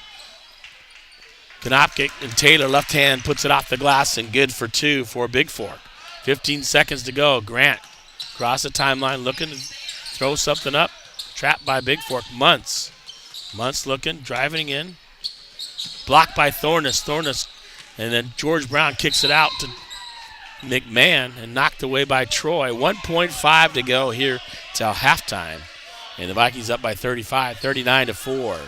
A: Konopkic and Taylor, left hand, puts it off the glass and good for 2 for Bigfork. 15 seconds to go. Grant across the timeline looking to throw something up. Trapped by Bigfork. Muntz looking, driving in. Blocked by Thornus. And then George Brown kicks it out to McMahon and knocked away by Troy. 1.5 to go here till halftime. And the Vikings up by 35, 39-4.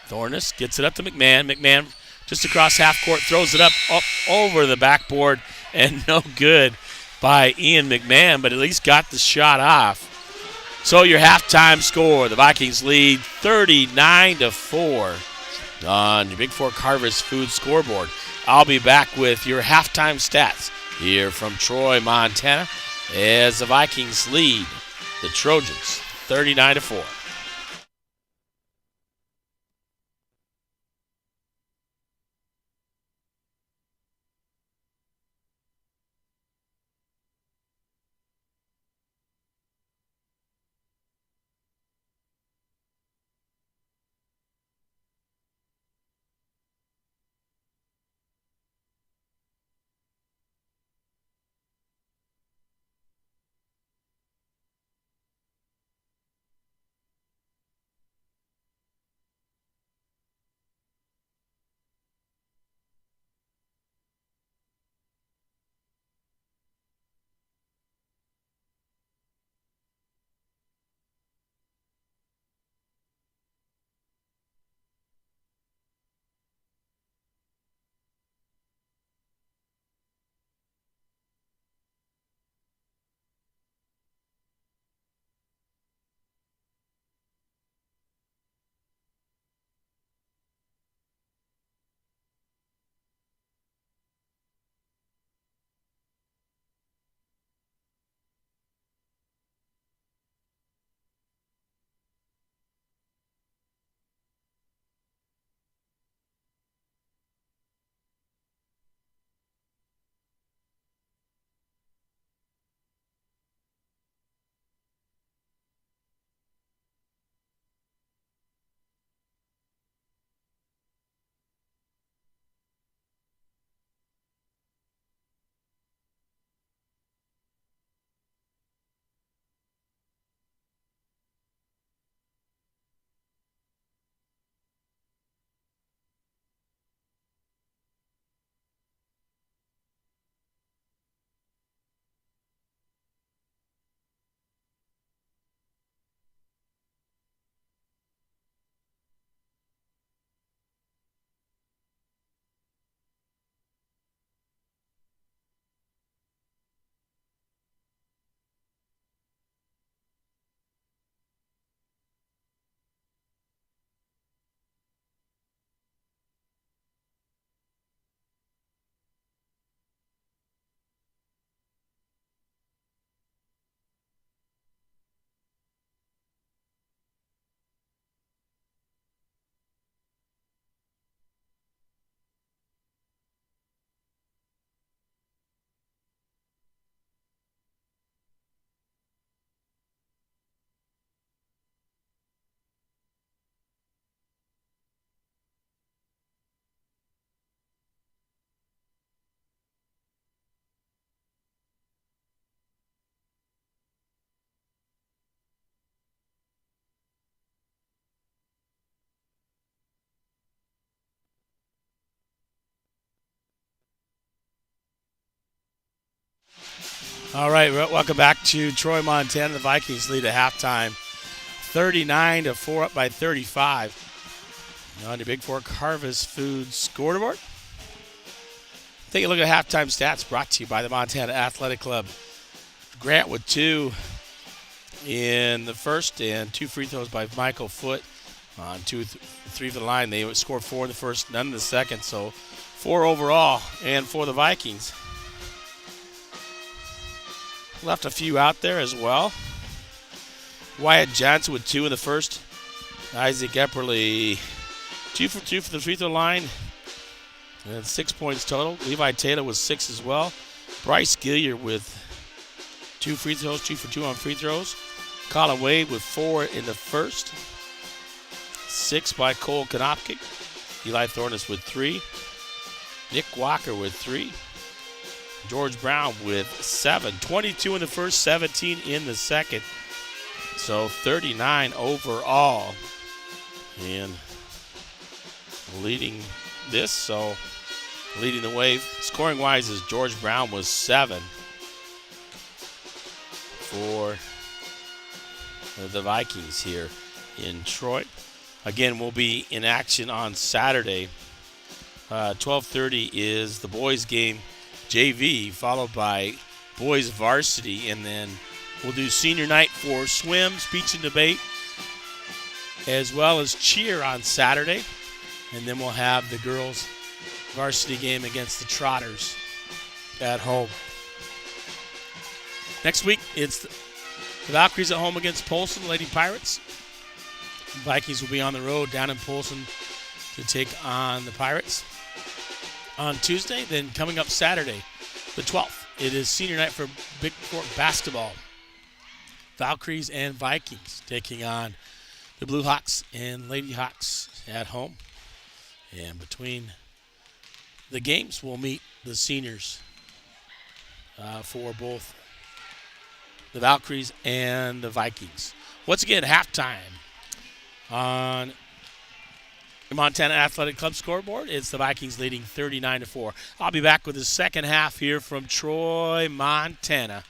A: Thornus gets it up to McMahon. McMahon just across half court, throws it up over the backboard, and no good by Ian McMahon, but at least got the shot off. So your halftime score, the Vikings lead 39-4 on your Bigfork Harvest Food scoreboard. I'll be back with your halftime stats here from Troy, Montana, as the Vikings lead the Trojans 39-4. All right, welcome back to Troy, Montana. The Vikings lead at halftime, 39-4, up by 35. On your Bigfork Harvest Food scoreboard. Take a look at halftime stats brought to you by the Montana Athletic Club. Grant with 2 in the first and 2 free throws by Michael Foote on 2-3 for the line. They scored 4 in the first, none in the second, so 4 overall. And for the Vikings, left a few out there as well. Wyatt Johnson with 2 in the first. Isaac Epperly 2 for 2 for the free throw line. And 6 points total. Levi Taylor with 6 as well. Bryce Gilliard with 2 free throws, 2 for 2 on free throws. Colin Wade with 4 in the first. 6 by Cole Konopkic. Eli Thornus with 3. Nick Walker with 3. George Brown with 7. 22 in the first, 17 in the second. So 39 overall. And leading this, so leading the way scoring-wise is George Brown was 7 for the Vikings here in Troy. Again, we'll be in action on Saturday. 12:30 is the boys game, JV, followed by boys varsity, and then we'll do senior night for swim, speech and debate, as well as cheer on Saturday. And then we'll have the girls varsity game against the Trotters at home. Next week, it's the Valkyries at home against Polson, Lady Pirates. The Vikings will be on the road down in Polson to take on the Pirates on Tuesday. Then coming up Saturday, the 12th, it is senior night for Bigfork basketball. Valkyries and Vikings taking on the Blue Hawks and Lady Hawks at home. And between the games, we'll meet the seniors for both the Valkyries and the Vikings. Once again, halftime on the Montana Athletic Club scoreboard. It's the Vikings leading 39-4. I'll be back with the second half here from Troy, Montana.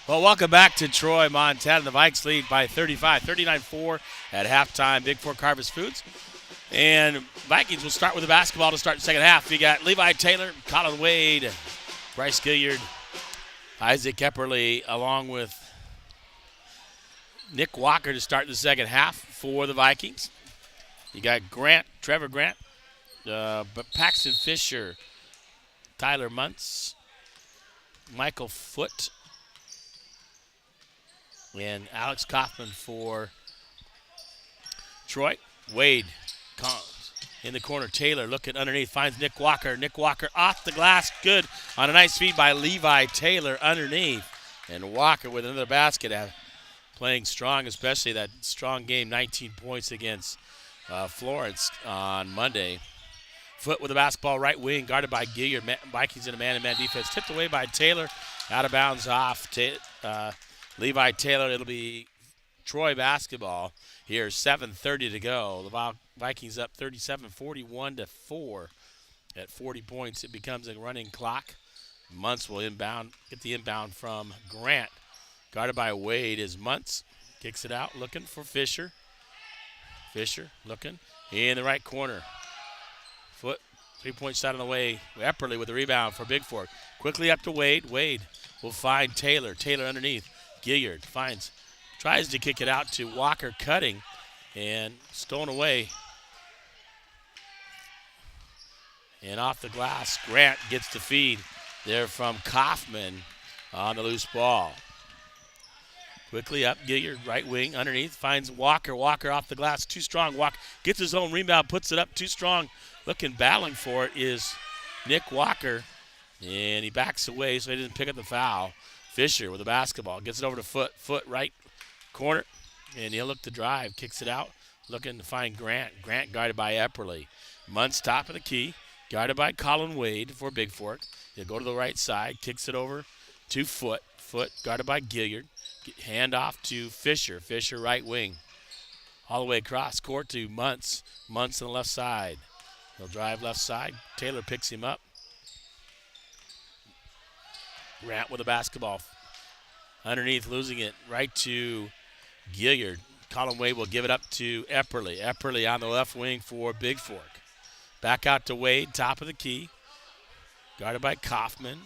A: Well, welcome back to Troy, Montana. The Vikes lead by 35, 39-4 at halftime. Bigfork Harvest Foods. And Vikings will start with the basketball to start the second half. We got Levi Taylor, Colin Wade, Bryce Gilliard, Isaac Epperly, along with Nick Walker to start the second half for the Vikings. You got Trevor Grant, Paxton Fisher, Tyler Muntz, Michael Foote, and Alex Kaufman for Troy. Wade in the corner. Taylor looking underneath, finds Nick Walker. Nick Walker off the glass, good on a nice feed by Levi Taylor underneath. And Walker with another basket, playing strong, especially that strong game, 19 points against Florence on Monday. Foote with the basketball, right wing, guarded by Gilliard. Vikings in a man-to-man defense. Tipped away by Taylor, out of bounds off Levi Taylor. It'll be Troy basketball here, 7:30 to go. The Vikings up 37, 41-4 at 40 points. It becomes a running clock. Muntz will get the inbound from Grant. Guarded by Wade is Muntz. Kicks it out, looking for Fisher. Fisher looking in the right corner. Foote, three-point shot on the way. Epperly with the rebound for Bigfork. Quickly up to Wade. Wade will find Taylor. Taylor underneath. Gilliard tries to kick it out to Walker, cutting and stolen away. And off the glass, Grant gets the feed there from Kaufman on the loose ball. Quickly up, Gilliard, right wing, underneath, finds Walker. Walker off the glass, too strong. Walker gets his own rebound, puts it up, too strong. Battling for it is Nick Walker, and he backs away so he doesn't pick up the foul. Fisher with the basketball, gets it over to Foote. Foote right corner, and he'll look to drive, kicks it out, looking to find Grant. Grant guarded by Epperly. Muntz top of the key, guarded by Colin Wade for Bigfork. He'll go to the right side, kicks it over to Foote. Foote guarded by Gilliard. Hand off to Fisher. Fisher right wing. All the way across court to Muntz. Muntz on the left side. He'll drive left side. Taylor picks him up. Grant with the basketball. Underneath, losing it right to Gilliard. Colin Wade will give it up to Epperly. Epperly on the left wing for Bigfork. Back out to Wade, top of the key. Guarded by Kaufman.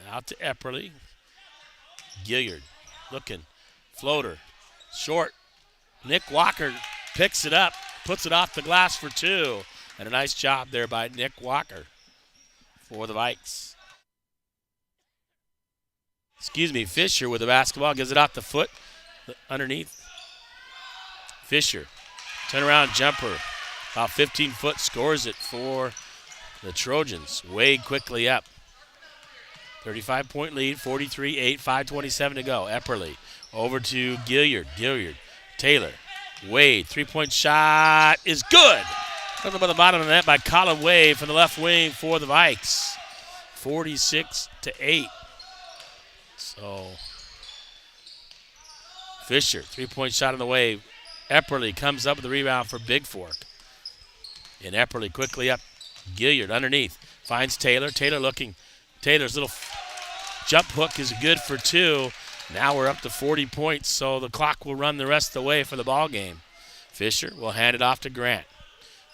A: Out to Epperly. Gilliard looking. Floater. Short. Nick Walker picks it up. Puts it off the glass for two. And a nice job there by Nick Walker for the Vikes. Fisher with the basketball. Gives it off the Foote. Underneath. Fisher. Turnaround jumper. About 15 foot. Scores it for the Trojans. Wade quickly up. 35-point lead, 43-8, 5:27 to go. Epperly over to Gilliard. Gilliard, Taylor, Wade, three-point shot is good. Comes up at the bottom of the net by Colin Wade from the left wing for the Vikes. 46-8. So Fisher, three-point shot on the way. Epperly comes up with the rebound for Bigfork. And Epperly quickly up. Gilliard underneath. Finds Taylor. Taylor looking. Taylor's little jump hook is good for two. Now we're up to 40 points, so the clock will run the rest of the way for the ball game. Fisher will hand it off to Grant.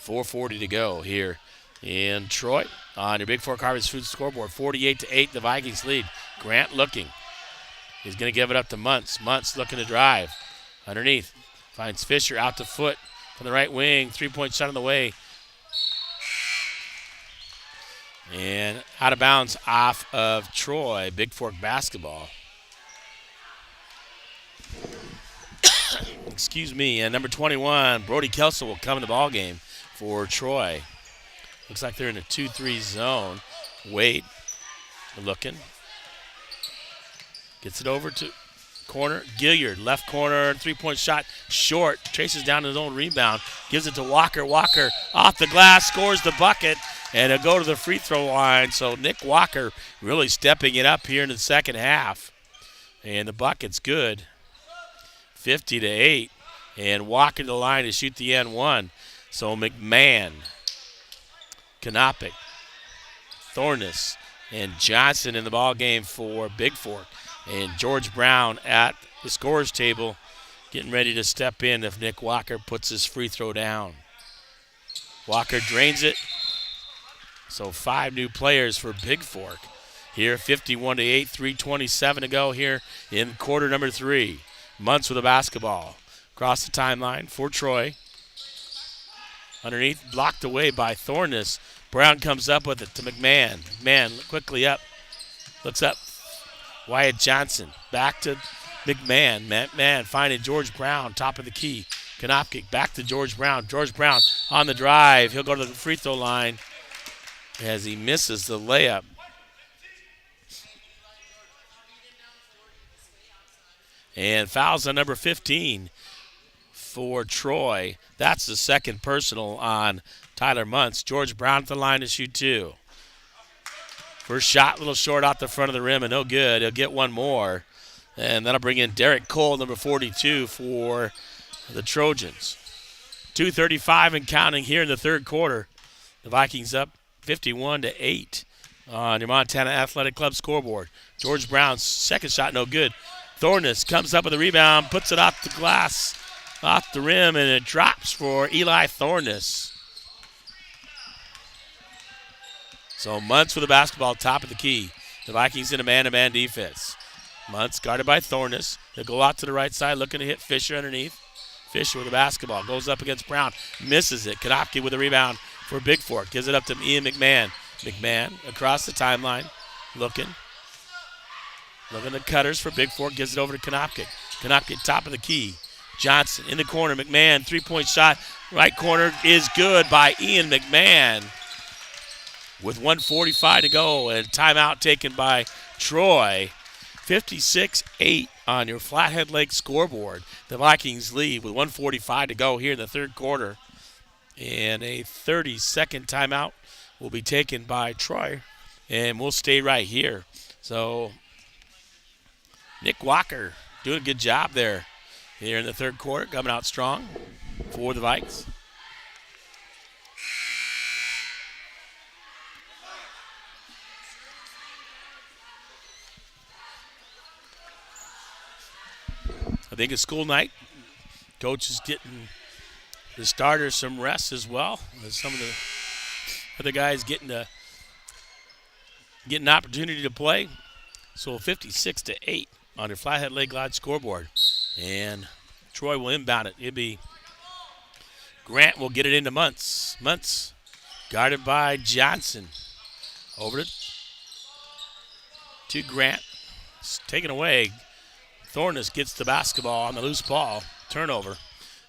A: 4:40 to go here in Troy on your Bigfork Harvest Food scoreboard. 48-8, the Vikings lead. Grant looking. He's going to give it up to Muntz. Muntz looking to drive. Underneath. Finds Fisher out to Foote from the right wing. Three-point shot on the way. And out of bounds off of Troy. Bigfork basketball. Excuse me. And number 21, Brody Kelso will come in the ball game for Troy. Looks like they're in a 2-3 zone. Wade looking. Gets it over to corner. Gilliard, left corner, three-point shot, short. Chases down his own rebound. Gives it to Walker. Walker off the glass, scores the bucket, and it'll go to the free throw line. So Nick Walker really stepping it up here in the second half. And the bucket's good. 50-8. And Walker to the line to shoot the N1. So McMahon, Kanopic, Thorness, and Johnson in the ball game for Bigfork. And George Brown at the scorer's table getting ready to step in if Nick Walker puts his free throw down. Walker drains it. So 5 new players for Bigfork. Here, 51-8, 3:27 to go here in quarter number 3. Muntz with a basketball. Across the timeline for Troy. Underneath, blocked away by Thorness. Brown comes up with it to McMahon. McMahon quickly up. Looks up. Wyatt Johnson. Back to McMahon. McMahon finding George Brown, top of the key. Konopkic back to George Brown. George Brown on the drive. He'll go to the free throw line as he misses the layup. And fouls on number 15 for Troy. That's the second personal on Tyler Muntz. George Brown at the line to shoot 2. First shot, a little short out the front of the rim and no good. He'll get one more. And that'll bring in Derek Cole, number 42 for the Trojans. 2:35 and counting here in the third quarter. The Vikings up 51-8 on your Montana Athletic Club scoreboard. George Brown's second shot, no good. Thorness comes up with a rebound, puts it off the glass, off the rim, and it drops for Eli Thorness. So Muntz with the basketball, top of the key. The Vikings in a man-to-man defense. Muntz guarded by Thorness. He'll go out to the right side, looking to hit Fisher underneath. Fisher with the basketball, goes up against Brown, misses it. Konopke with a rebound for Bigfork, gives it up to Ian McMahon. McMahon across the timeline, looking at cutters for Bigfork, gives it over to Konopke. Konopke top of the key. Johnson in the corner, McMahon, three-point shot, right corner is good by Ian McMahon. With 1:45 to go and timeout taken by Troy. 56-8 on your Flathead Lake scoreboard. The Vikings lead with 1:45 to go here in the third quarter. And a 30-second timeout will be taken by Troy. And we'll stay right here. So Nick Walker doing a good job there here in the third quarter, coming out strong for the Vikes. I think it's school night. Coach is getting the starters some rest as well. As some of the other guys getting an opportunity to play. So 56-8 on your Flathead Lake Lodge scoreboard. And Troy will inbound it. It'll be Grant will get it into Muntz. Muntz guarded by Johnson. Over to Grant. It's taken away. Thorness gets the basketball on the loose ball. Turnover.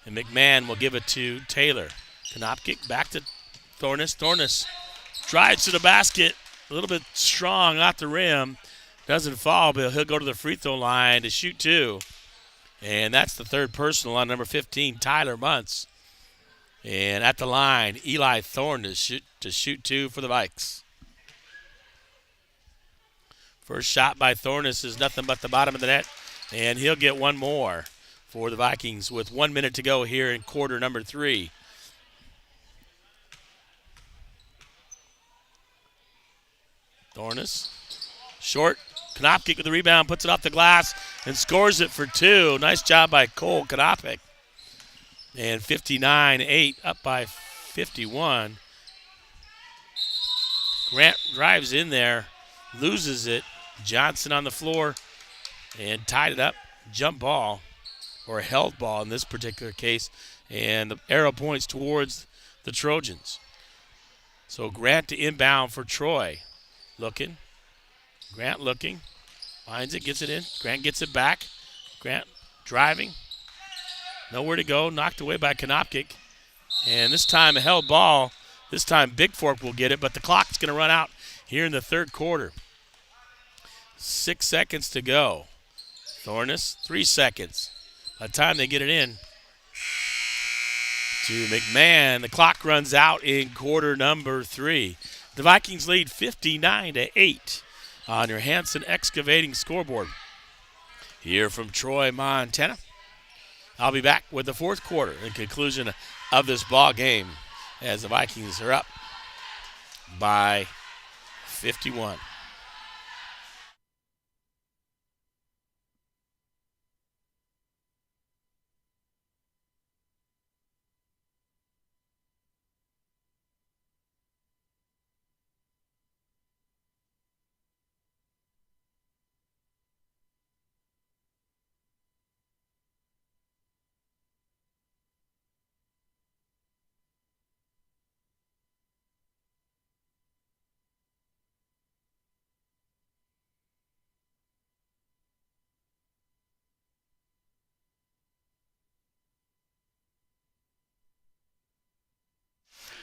A: And McMahon will give it to Taylor. Konopkic back to Thorness. Thorness drives to the basket. A little bit strong off the rim. Doesn't fall, but he'll go to the free throw line to shoot 2. And that's the third personal on number 15, Tyler Muntz. And at the line, Eli Thorne to shoot 2 for the Vikes. First shot by Thorness is nothing but the bottom of the net. And he'll get one more for the Vikings with 1 minute to go here in quarter number 3. Thorness, short. Konopkic with the rebound, puts it off the glass and scores it for 2. Nice job by Cole Konopkic. And 59-8, up by 51. Grant drives in there, loses it. Johnson on the floor and tied it up. Jump ball, or a held ball in this particular case. And the arrow points towards the Trojans. So Grant to inbound for Troy. Looking. Grant looking. Finds it, gets it in. Grant gets it back. Grant driving. Nowhere to go. Knocked away by Konopkic. And this time a held ball. This time Bigfork will get it, but the clock's going to run out here in the third quarter. 6 seconds to go. Thorness, 3 seconds. By the time they get it in to McMahon, the clock runs out in quarter number 3. The Vikings lead 59-8 on your Hanson Excavating scoreboard. Here from Troy, Montana. I'll be back with the fourth quarter and conclusion of this ball game as the Vikings are up by 51.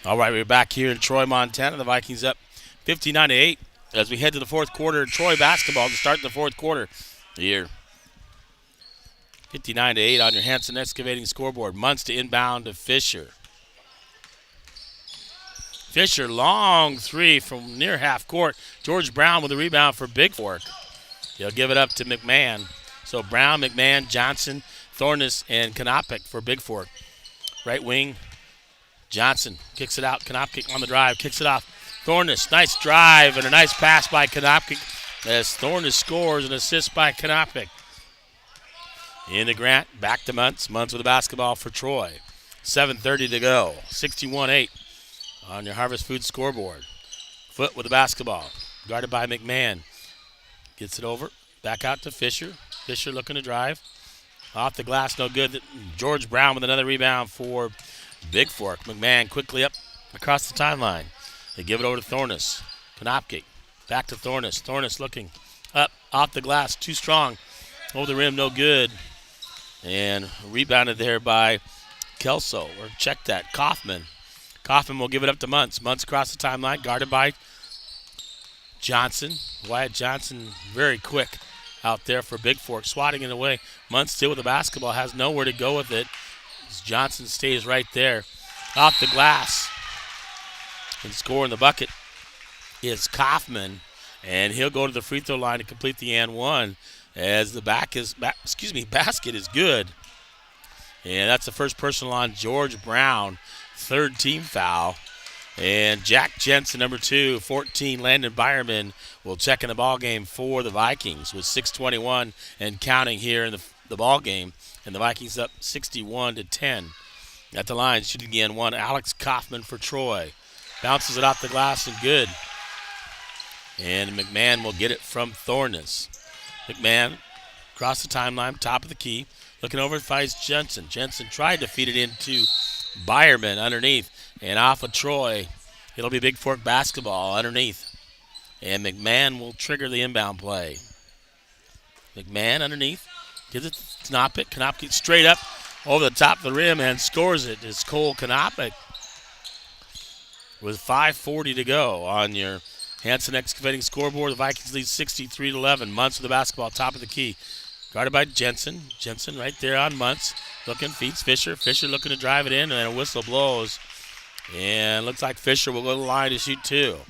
A: All right, we're back here in Troy, Montana. The Vikings up 59-8 as we head to the fourth quarter. Troy basketball to start the fourth quarter here. 59-8 on your Hanson Excavating scoreboard. Muntz to inbound to Fisher. Fisher, long three from near half court. George Brown with a rebound for Bigfork. He'll give it up to McMahon. So Brown, McMahon, Johnson, Thornus, and Konopik for Bigfork. Right wing, Johnson kicks it out. Konopik on the drive, kicks it off. Thornus, nice drive and a nice pass by Konopik as Thornus scores an assist by Konopik. Into Grant, back to Muntz. Muntz with the basketball for Troy. 7:30 to go. 61-8 on your Harvest Food scoreboard. Foot with the basketball, guarded by McMahon. Gets it over, back out to Fisher. Fisher looking to drive. Off the glass, no good. George Brown with another rebound for Bigfork. McMahon quickly up across the timeline. They give it over to Thornus. Konopik, back to Thornus. Thornus looking up, off the glass, too strong. Over the rim, no good. And rebounded there by Kelso, or check that, Kaufman. Kaufman will give it up to Muntz. Muntz across the timeline, guarded by Johnson. Wyatt Johnson, very quick out there for Bigfork, swatting it away. Muntz still with the basketball, has nowhere to go with it. Johnson stays right there. Off the glass. And scoring the bucket is Kaufman. And he'll go to the free throw line to complete the and one as the basket is good. And that's the first personal on George Brown. Third team foul. And Jack Jensen, number 2, 14, Landon Byerman will check in the ball game for the Vikings with 6:21 and counting here in the ball game. And the Vikings up 61-10. At the line, shooting again, one, Alex Kaufman for Troy. Bounces it off the glass and good. And McMahon will get it from Thornus. McMahon across the timeline, top of the key. Looking over, finds Jensen. Jensen tried to feed it into Byerman underneath. And off of Troy, it'll be Bigfork basketball underneath. And McMahon will trigger the inbound play. McMahon underneath. Gives it to Konopik. Konopik straight up over the top of the rim and scores it. It's Cole Konopik with 5:40 to go on your Hanson Excavating scoreboard. The Vikings lead 63-11. Muntz with the basketball, top of the key. Guarded by Jensen. Jensen right there on Muntz. Looking, feeds Fisher. Fisher looking to drive it in, and a whistle blows. And looks like Fisher will go to the line to shoot two.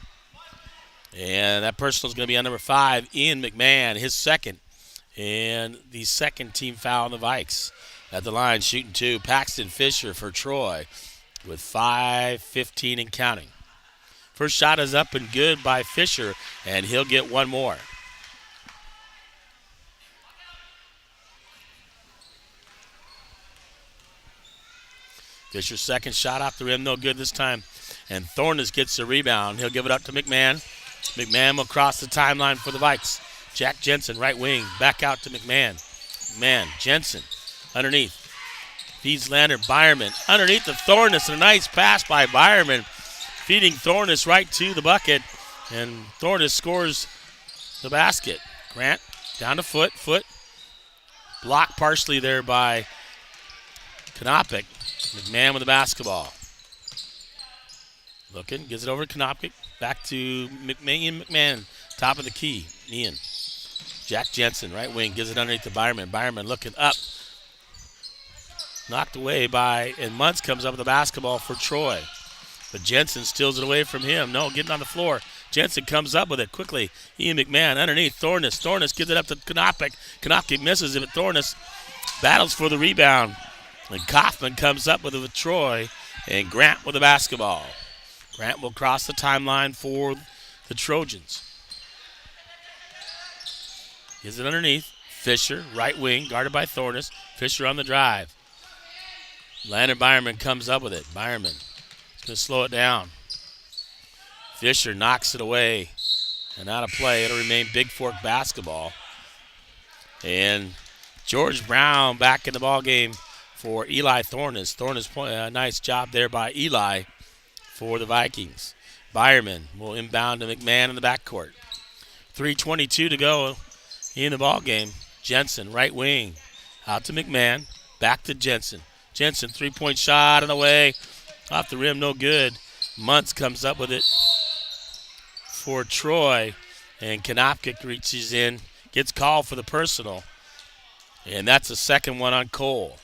A: And that personal is going to be on number 5, Ian McMahon, his second. And the second team foul on the Vikes. At the line, shooting two, Paxton Fisher for Troy with 5:15 and counting. First shot is up and good by Fisher, and he'll get one more. Fisher's second shot off the rim, no good this time. And Thornus gets the rebound. He'll give it up to McMahon. McMahon will cross the timeline for the Vikes. Jack Jensen, right wing, back out to McMahon. McMahon, Jensen, underneath. Feeds Lander, Byerman, underneath the Thornus. And a nice pass by Byerman, feeding Thornus right to the bucket. And Thornus scores the basket. Grant, down to Foot. Blocked partially there by Konopik. McMahon with the basketball. Looking, gives it over to Konopik. Back to McMahon, top of the key. Ian. Jack Jensen, right wing, gives it underneath to Byerman. Byerman looking up. Knocked away by, and Muntz comes up with the basketball for Troy. But Jensen steals it away from him. No, getting on the floor. Jensen comes up with it quickly. Ian McMahon underneath Thornus. Thornus gives it up to Konopik. Konopik misses it, but Thornus battles for the rebound. And Kaufman comes up with it with Troy, and Grant with the basketball. Grant will cross the timeline for the Trojans. Gives it underneath. Fisher, right wing, guarded by Thornus. Fisher on the drive. Landon Byerman comes up with it. Byerman is going to slow it down. Fisher knocks it away and out of play. It'll remain Bigfork basketball. And George Brown back in the ball game for Eli Thornus. Thornus, a nice job there by Eli for the Vikings. Byerman will inbound to McMahon in the backcourt. 3:22 to go in the ball game. Jensen, right wing, out to McMahon, back to Jensen. Jensen, three-point shot on the way, off the rim, no good. Muntz comes up with it for Troy, and Kanopkic reaches in, gets called for the personal, and that's the second one on Cole.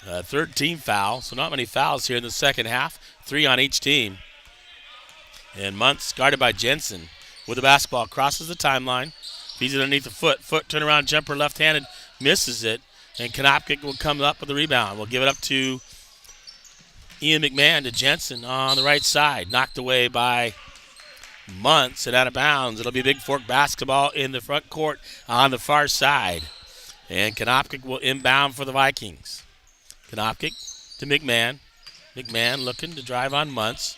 A: Third team foul, so not many fouls here in the second half, 3 on each team. And Muntz, guarded by Jensen, with the basketball, crosses the timeline, feeds it underneath the foot, turnaround jumper, left-handed, misses it, and Kanopkic will come up with the rebound. We'll give it up to Ian McMahon to Jensen on the right side, knocked away by Muntz and out of bounds. It'll be Bigfork basketball in the front court on the far side. And Kanopkic will inbound for the Vikings. Kanopkic to McMahon. McMahon looking to drive on Muntz.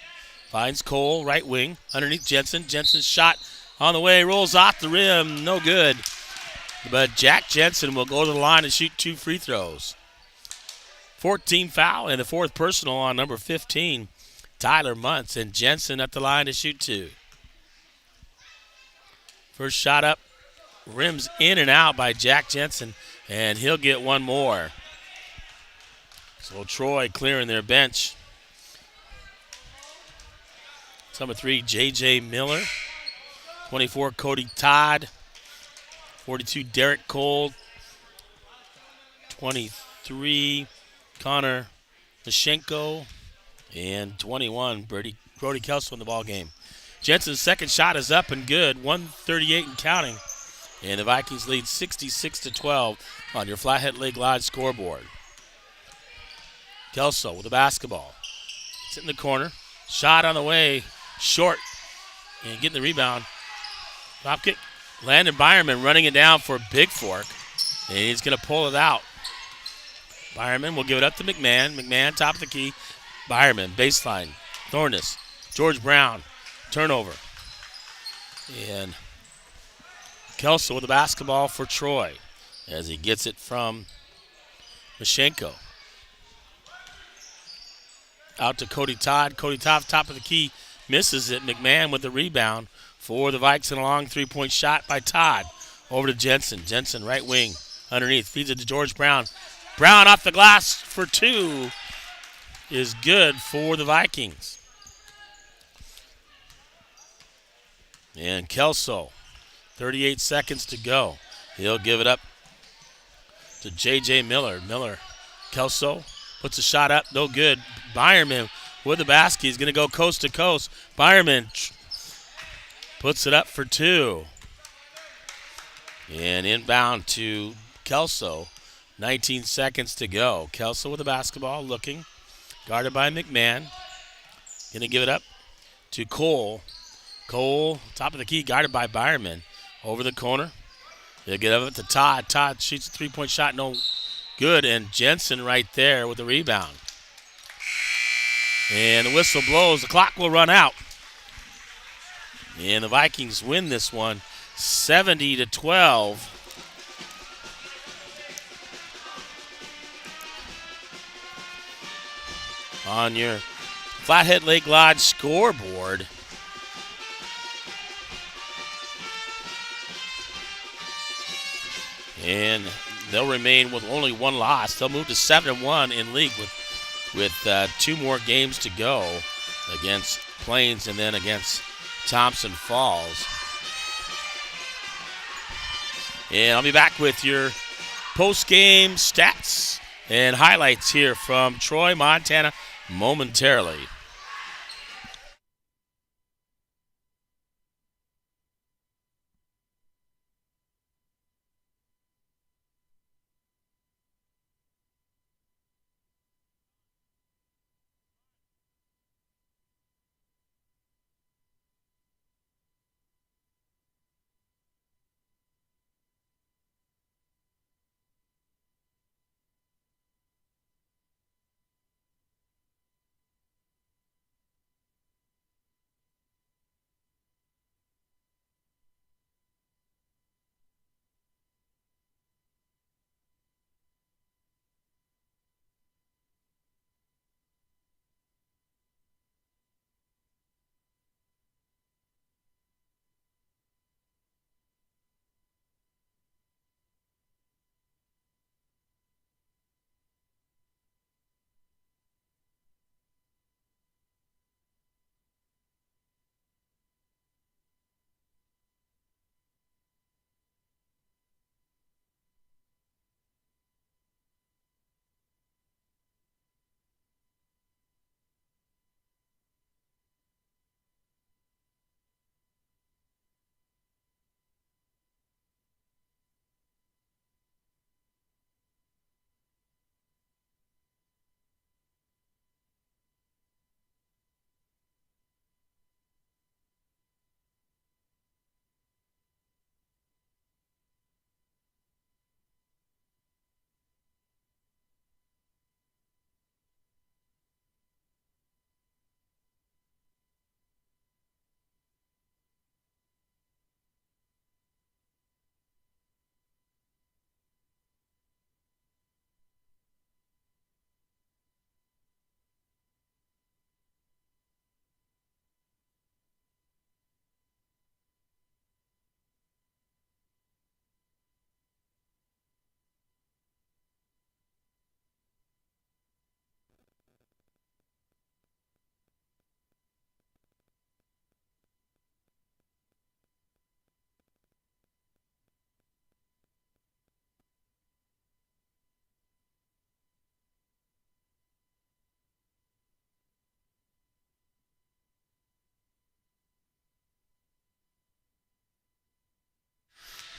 A: Finds Cole, right wing, underneath Jensen. Jensen's shot on the way, rolls off the rim, no good. But Jack Jensen will go to the line and shoot 2 free throws. 14 foul and the fourth personal on number 15, Tyler Muntz, and Jensen at the line to shoot 2. First shot up, rims in and out by Jack Jensen, and he'll get one more. So Troy clearing their bench. Number 3, J.J. Miller. 24, Cody Todd. 42, Derek Cole. 23, Connor Mashenko. And 21, Brody Kelso in the ball game. Jensen's second shot is up and good, 138 and counting. And the Vikings lead 66-12 on your Flathead Lake Lodge scoreboard. Kelso with the basketball. It's in the corner. Shot on the way, short. And getting the rebound. Top kick. Landon Byerman running it down for Bigfork. And he's going to pull it out. Byerman will give it up to McMahon. McMahon, top of the key. Byerman, baseline. Thornus. George Brown. Turnover. And Kelso with the basketball for Troy as he gets it from Mashenko. Out to Cody Todd. Cody Todd, top of the key, misses it. McMahon with the rebound for the Vikes, and a long three-point shot by Todd. Over to Jensen. Jensen, right wing, underneath. Feeds it to George Brown. Brown off the glass for 2 is good for the Vikings. And Kelso, 38 seconds to go. He'll give it up to J.J. Miller. Kelso puts a shot up, no good. Byerman with the basket. He's going to go coast to coast. Byerman puts it up for 2. And inbound to Kelso. 19 seconds to go. Kelso with the basketball, looking. Guarded by McMahon. Going to give it up to Cole. Cole, top of the key, guarded by Byerman. Over the corner. He'll get up to Todd. Todd shoots a three-point shot, no good. And Jensen right there with the rebound. And the whistle blows. The clock will run out. And the Vikings win this one 70-12. On your Flathead Lake Lodge scoreboard. And they'll remain with only one loss. They'll move to 7-1 in league with 2 more games to go against Plains and then against Thompson Falls. And I'll be back with your post-game stats and highlights here from Troy, Montana momentarily.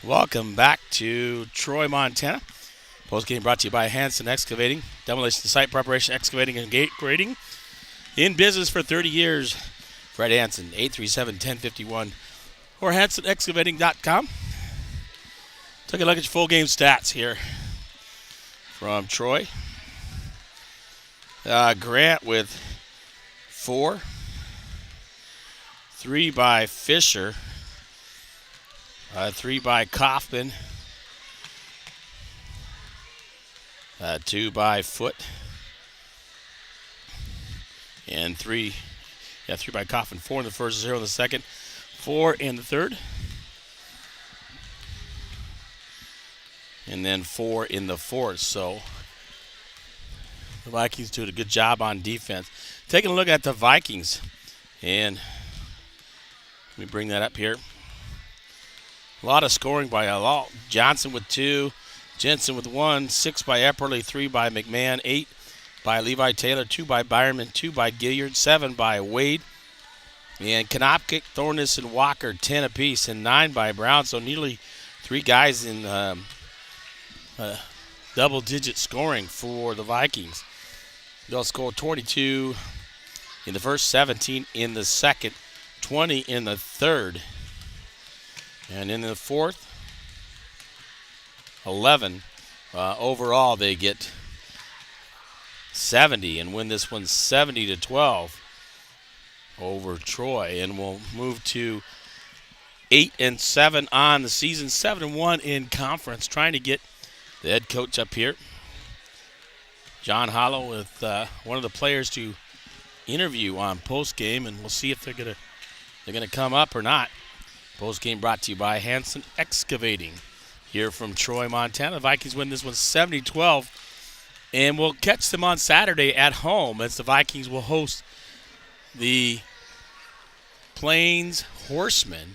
A: Welcome back to Troy, Montana. Postgame brought to you by Hanson Excavating, demolition site preparation, excavating, and gate grading. In business for 30 years. Fred Hanson, 837-1051, or hansonexcavating.com. Take a look at your full game stats here from Troy. Grant with 4. 3 by Fisher. 3 by Kaufman. 2 by Foot. And 3 by Kaufman. 4 in the first, 0 in the second. 4 in the third. And then 4 in the fourth. So the Vikings doing a good job on defense. Taking a look at the Vikings. And let me bring that up here. A lot of scoring by Johnson with 2, Jensen with 1, 6 by Epperly, 3 by McMahon, 8 by Levi Taylor, 2 by Byerman, 2 by Gilliard, 7 by Wade, and Konopkic, Thornus, and Walker 10 apiece, and 9 by Brown. So nearly 3 guys in double-digit scoring for the Vikings. They'll score 22 in the first, 17 in the second, 20 in the third. And in the fourth, 11. Overall, they get 70 and win this one 70-12 over Troy. And we'll move to 8-7 on the season, 7-1 in conference. Trying to get the head coach up here, John Hollow, with one of the players to interview on post game, and we'll see if they're gonna come up or not. Post game brought to you by Hanson Excavating here from Troy, Montana. The Vikings win this one 70-12, and we'll catch them on Saturday at home as the Vikings will host the Plains Horsemen,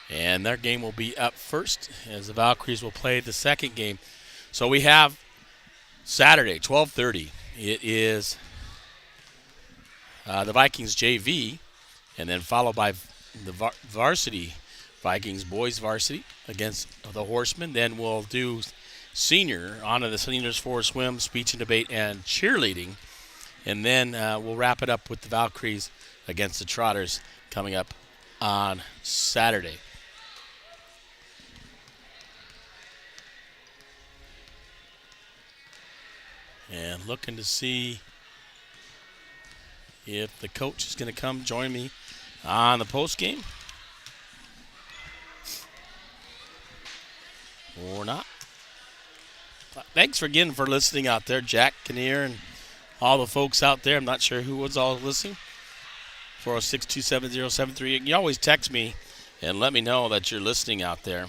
A: and their game will be up first as the Valkyries will play the second game. So we have Saturday, 12:30. It is the Vikings JV, and then followed by the varsity Vikings boys varsity against the Horsemen. Then we'll do honor the seniors for swim, speech and debate, and cheerleading. And then we'll wrap it up with the Valkyries against the Trotters coming up on Saturday. And looking to see if the coach is going to come join me on the post game or not. Thanks again for listening out there, Jack Kinnear and all the folks out there. I'm not sure who was all listening. 406-270-73. You can always text me and let me know that you're listening out there.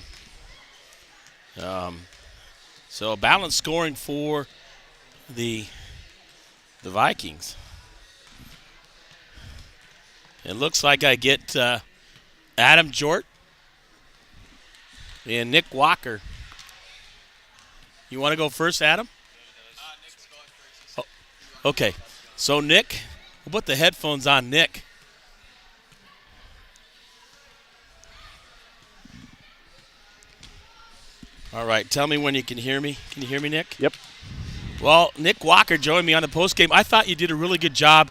A: So balanced scoring for the Vikings. It looks like I get Adam Jort and Nick Walker. You want to go first, Adam?
C: Nick's going first.
A: Oh, okay. So, Nick, we'll put the headphones on Nick. All right. Tell me when you can hear me. Can you hear me, Nick?
D: Yep.
A: Well, Nick Walker joined me on the postgame. I thought you did a really good job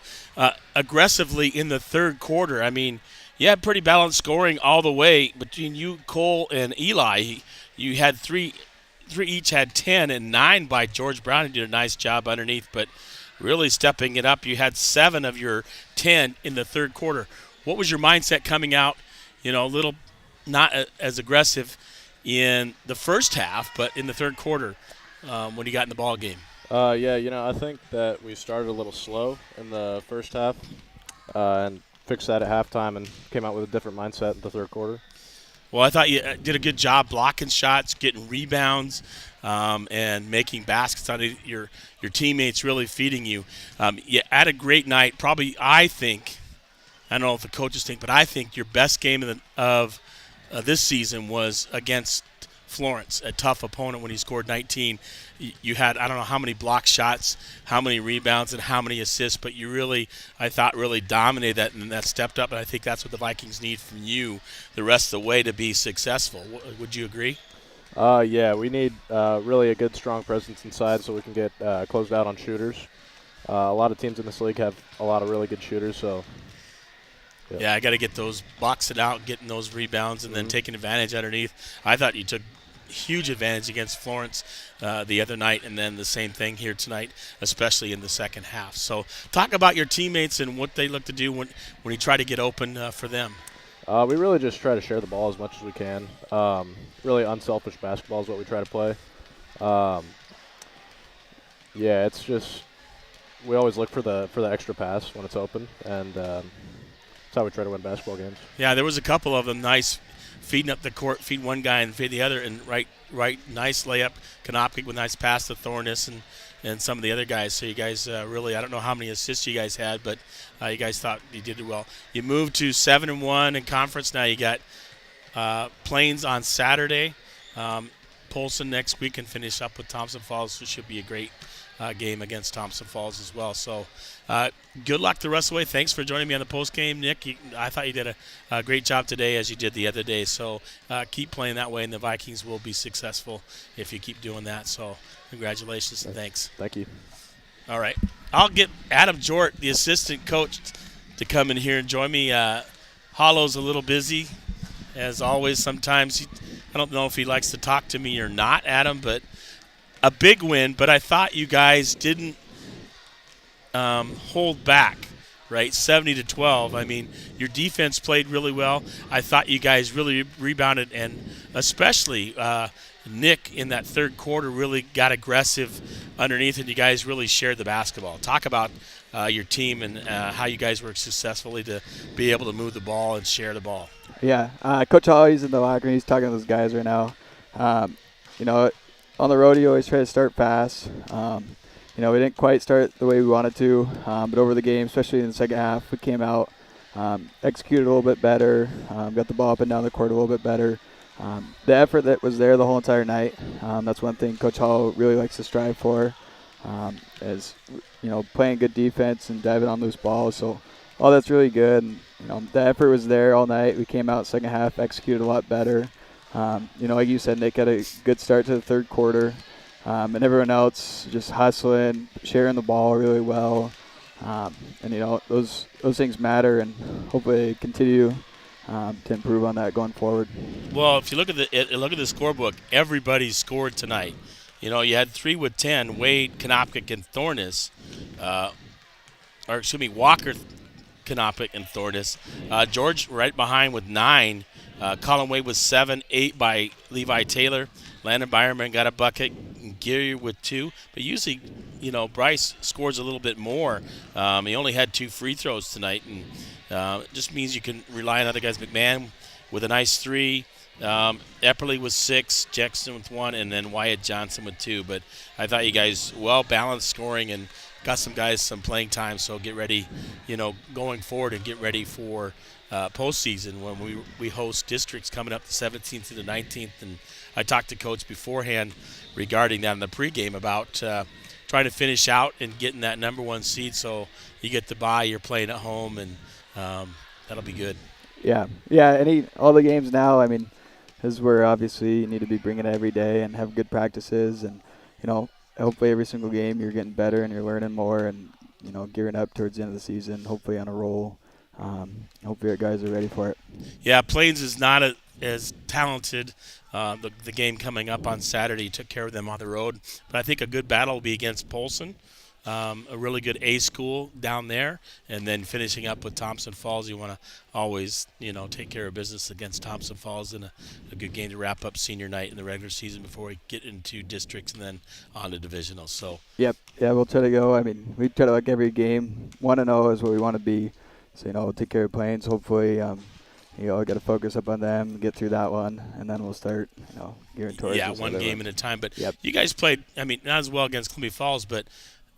A: aggressively in the third quarter. I mean, you had pretty balanced scoring all the way between you, Cole, and Eli. You had three each had 10 and 9 by George Brown. He did a nice job underneath, but really stepping it up. You had 7 of your 10 in the third quarter. What was your mindset coming out, a little not as aggressive in the first half, but in the third quarter when you got in the ball game?
D: I think that we started a little slow in the first half and fixed that at halftime and came out with a different mindset in the third quarter.
A: Well, I thought you did a good job blocking shots, getting rebounds, and making baskets out of your teammates really feeding you. You had a great night. Probably, I don't know if the coaches think, but I think your best game of this season was against Florence, a tough opponent when he scored 19. You had, I don't know how many block shots, how many rebounds, and how many assists, but you really, I thought, really dominated that, and that stepped up, and I think that's what the Vikings need from you the rest of the way to be successful. Would you agree?
D: Yeah, we need really a good, strong presence inside so we can get closed out on shooters. A lot of teams in this league have a lot of really good shooters, so.
A: Yeah, I got to get those boxing out, getting those rebounds, and then taking advantage underneath. I thought you took huge advantage against Florence the other night, and then the same thing here tonight, especially in the second half. So talk about your teammates and what they look to do when you try to get open for them.
D: We really just try to share the ball as much as we can. Really unselfish basketball is what we try to play. Yeah, it's just we always look for the extra pass when it's open, and that's how we try to win basketball games.
A: Yeah, there was a couple of them nice feeding up the court, feed one guy and feed the other, and right, nice layup. Konopkic with nice pass to Thornus and some of the other guys. So you guys really, I don't know how many assists you guys had, but you guys thought you did well. You moved to 7-1 in conference. Now you got Plains on Saturday, Polson next week, and finish up with Thompson Falls, which should be a great game against Thompson Falls as well. So good luck the rest of the way. Thanks for joining me on the post game, Nick. I thought you did a great job today as you did the other day. So keep playing that way, and the Vikings will be successful if you keep doing that. So congratulations and thanks.
D: Thank you.
A: All right. I'll get Adam Jort, the assistant coach, to come in here and join me. Hollow's a little busy, as always. Sometimes I don't know if he likes to talk to me or not, Adam, but a big win. But I thought you guys didn't hold back, right? 70-12. I mean, your defense played really well. I thought you guys really rebounded, and especially Nick in that third quarter really got aggressive underneath, and you guys really shared the basketball. Talk about your team and how you guys worked successfully to be able to move the ball and share the ball.
E: Yeah, Coach Hall, he's in the locker room. He's talking to those guys right now. On the road, you always try to start fast. We didn't quite start the way we wanted to, but over the game, especially in the second half, we came out, executed a little bit better, got the ball up and down the court a little bit better. The effort that was there the whole entire night, that's one thing Coach Hall really likes to strive for, is playing good defense and diving on loose balls. So all that's really good. And, the effort was there all night. We came out second half, executed a lot better. Like you said, Nick had a good start to the third quarter, and everyone else just hustling, sharing the ball really well. Those things matter, and hopefully continue to improve on that going forward.
A: Well, if you look at the scorebook, everybody scored tonight. You had 3 with 10, Wade, Konopkic, and Thornus. Walker, Konopkic, and Thornus. George right behind with 9. Colin Wade with 7, 8 by Levi Taylor. Landon Byerman got a bucket. Geary with 2. But usually, Bryce scores a little bit more. He only had 2 free throws tonight, and it just means you can rely on other guys. McMahon with a nice 3. Epperly with 6, Jackson with 1, and then Wyatt Johnson with 2. But I thought you guys well-balanced scoring and got some guys some playing time. So get ready, going forward, and get ready for postseason when we host districts coming up the 17th to the 19th. And I talked to Coach beforehand regarding that in the pregame about trying to finish out and getting that number 1 seed. So you get the bye, you're playing at home, and that'll be good.
E: Yeah. All the games now, this is where obviously you need to be bringing it every day and have good practices, and hopefully every single game you're getting better and you're learning more, and gearing up towards the end of the season, hopefully on a roll. Hopefully our guys are ready for it.
A: Yeah, Plains is not as talented. The game coming up on Saturday, took care of them on the road, but I think a good battle will be against Polson. A really good A school down there, and then finishing up with Thompson Falls. You want to always, take care of business against Thompson Falls, and a good game to wrap up senior night in the regular season before we get into districts and then on to divisionals. So.
E: Yep. Yeah, we'll try to go. We try to every game. 1-0 is where we want to be. So we'll take care of Plains. Hopefully, got to focus up on them, get through that one, and then we'll start, gearing towards.
A: Yeah, one game at a time. But
E: yep.
A: You guys played. Not as well against Columbia Falls, but.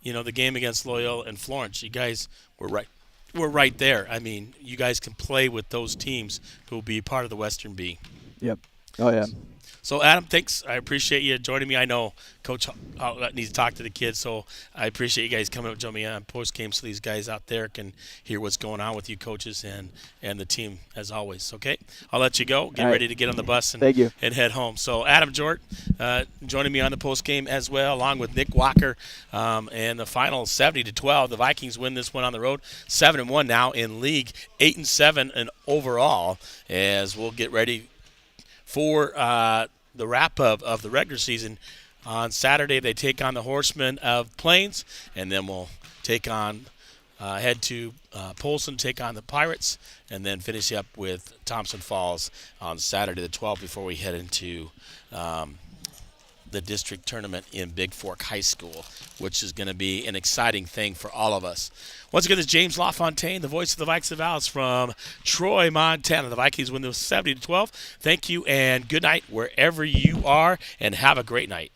A: The game against Loyola and Florence, you guys were right there. You guys can play with those teams who will be part of the Western B.
E: Yep. Oh yeah.
A: So, Adam, thanks. I appreciate you joining me. I know Coach needs to talk to the kids, so I appreciate you guys coming up to me on post game so these guys out there can hear what's going on with you coaches and the team as always. Okay, I'll let you go. Get
E: All right.
A: ready to get on the bus
E: Thank you.
A: and head home. So, Adam Jort joining me on the post game as well, along with Nick Walker. And the final 70-12. The Vikings win this one on the road, 7-1 now in league, 8-7 and overall. As we'll get ready for the wrap-up of the regular season. On Saturday, they take on the Horsemen of Plains, and then we'll head to Polson, take on the Pirates, and then finish up with Thompson Falls on Saturday the 12th before we head into the district tournament in Bigfork High School, which is going to be an exciting thing for all of us. Once again, this is James LaFontaine, the voice of the Vikes of Alice from Troy, Montana. The Vikings win this 70-12. Thank you and good night wherever you are, and have a great night.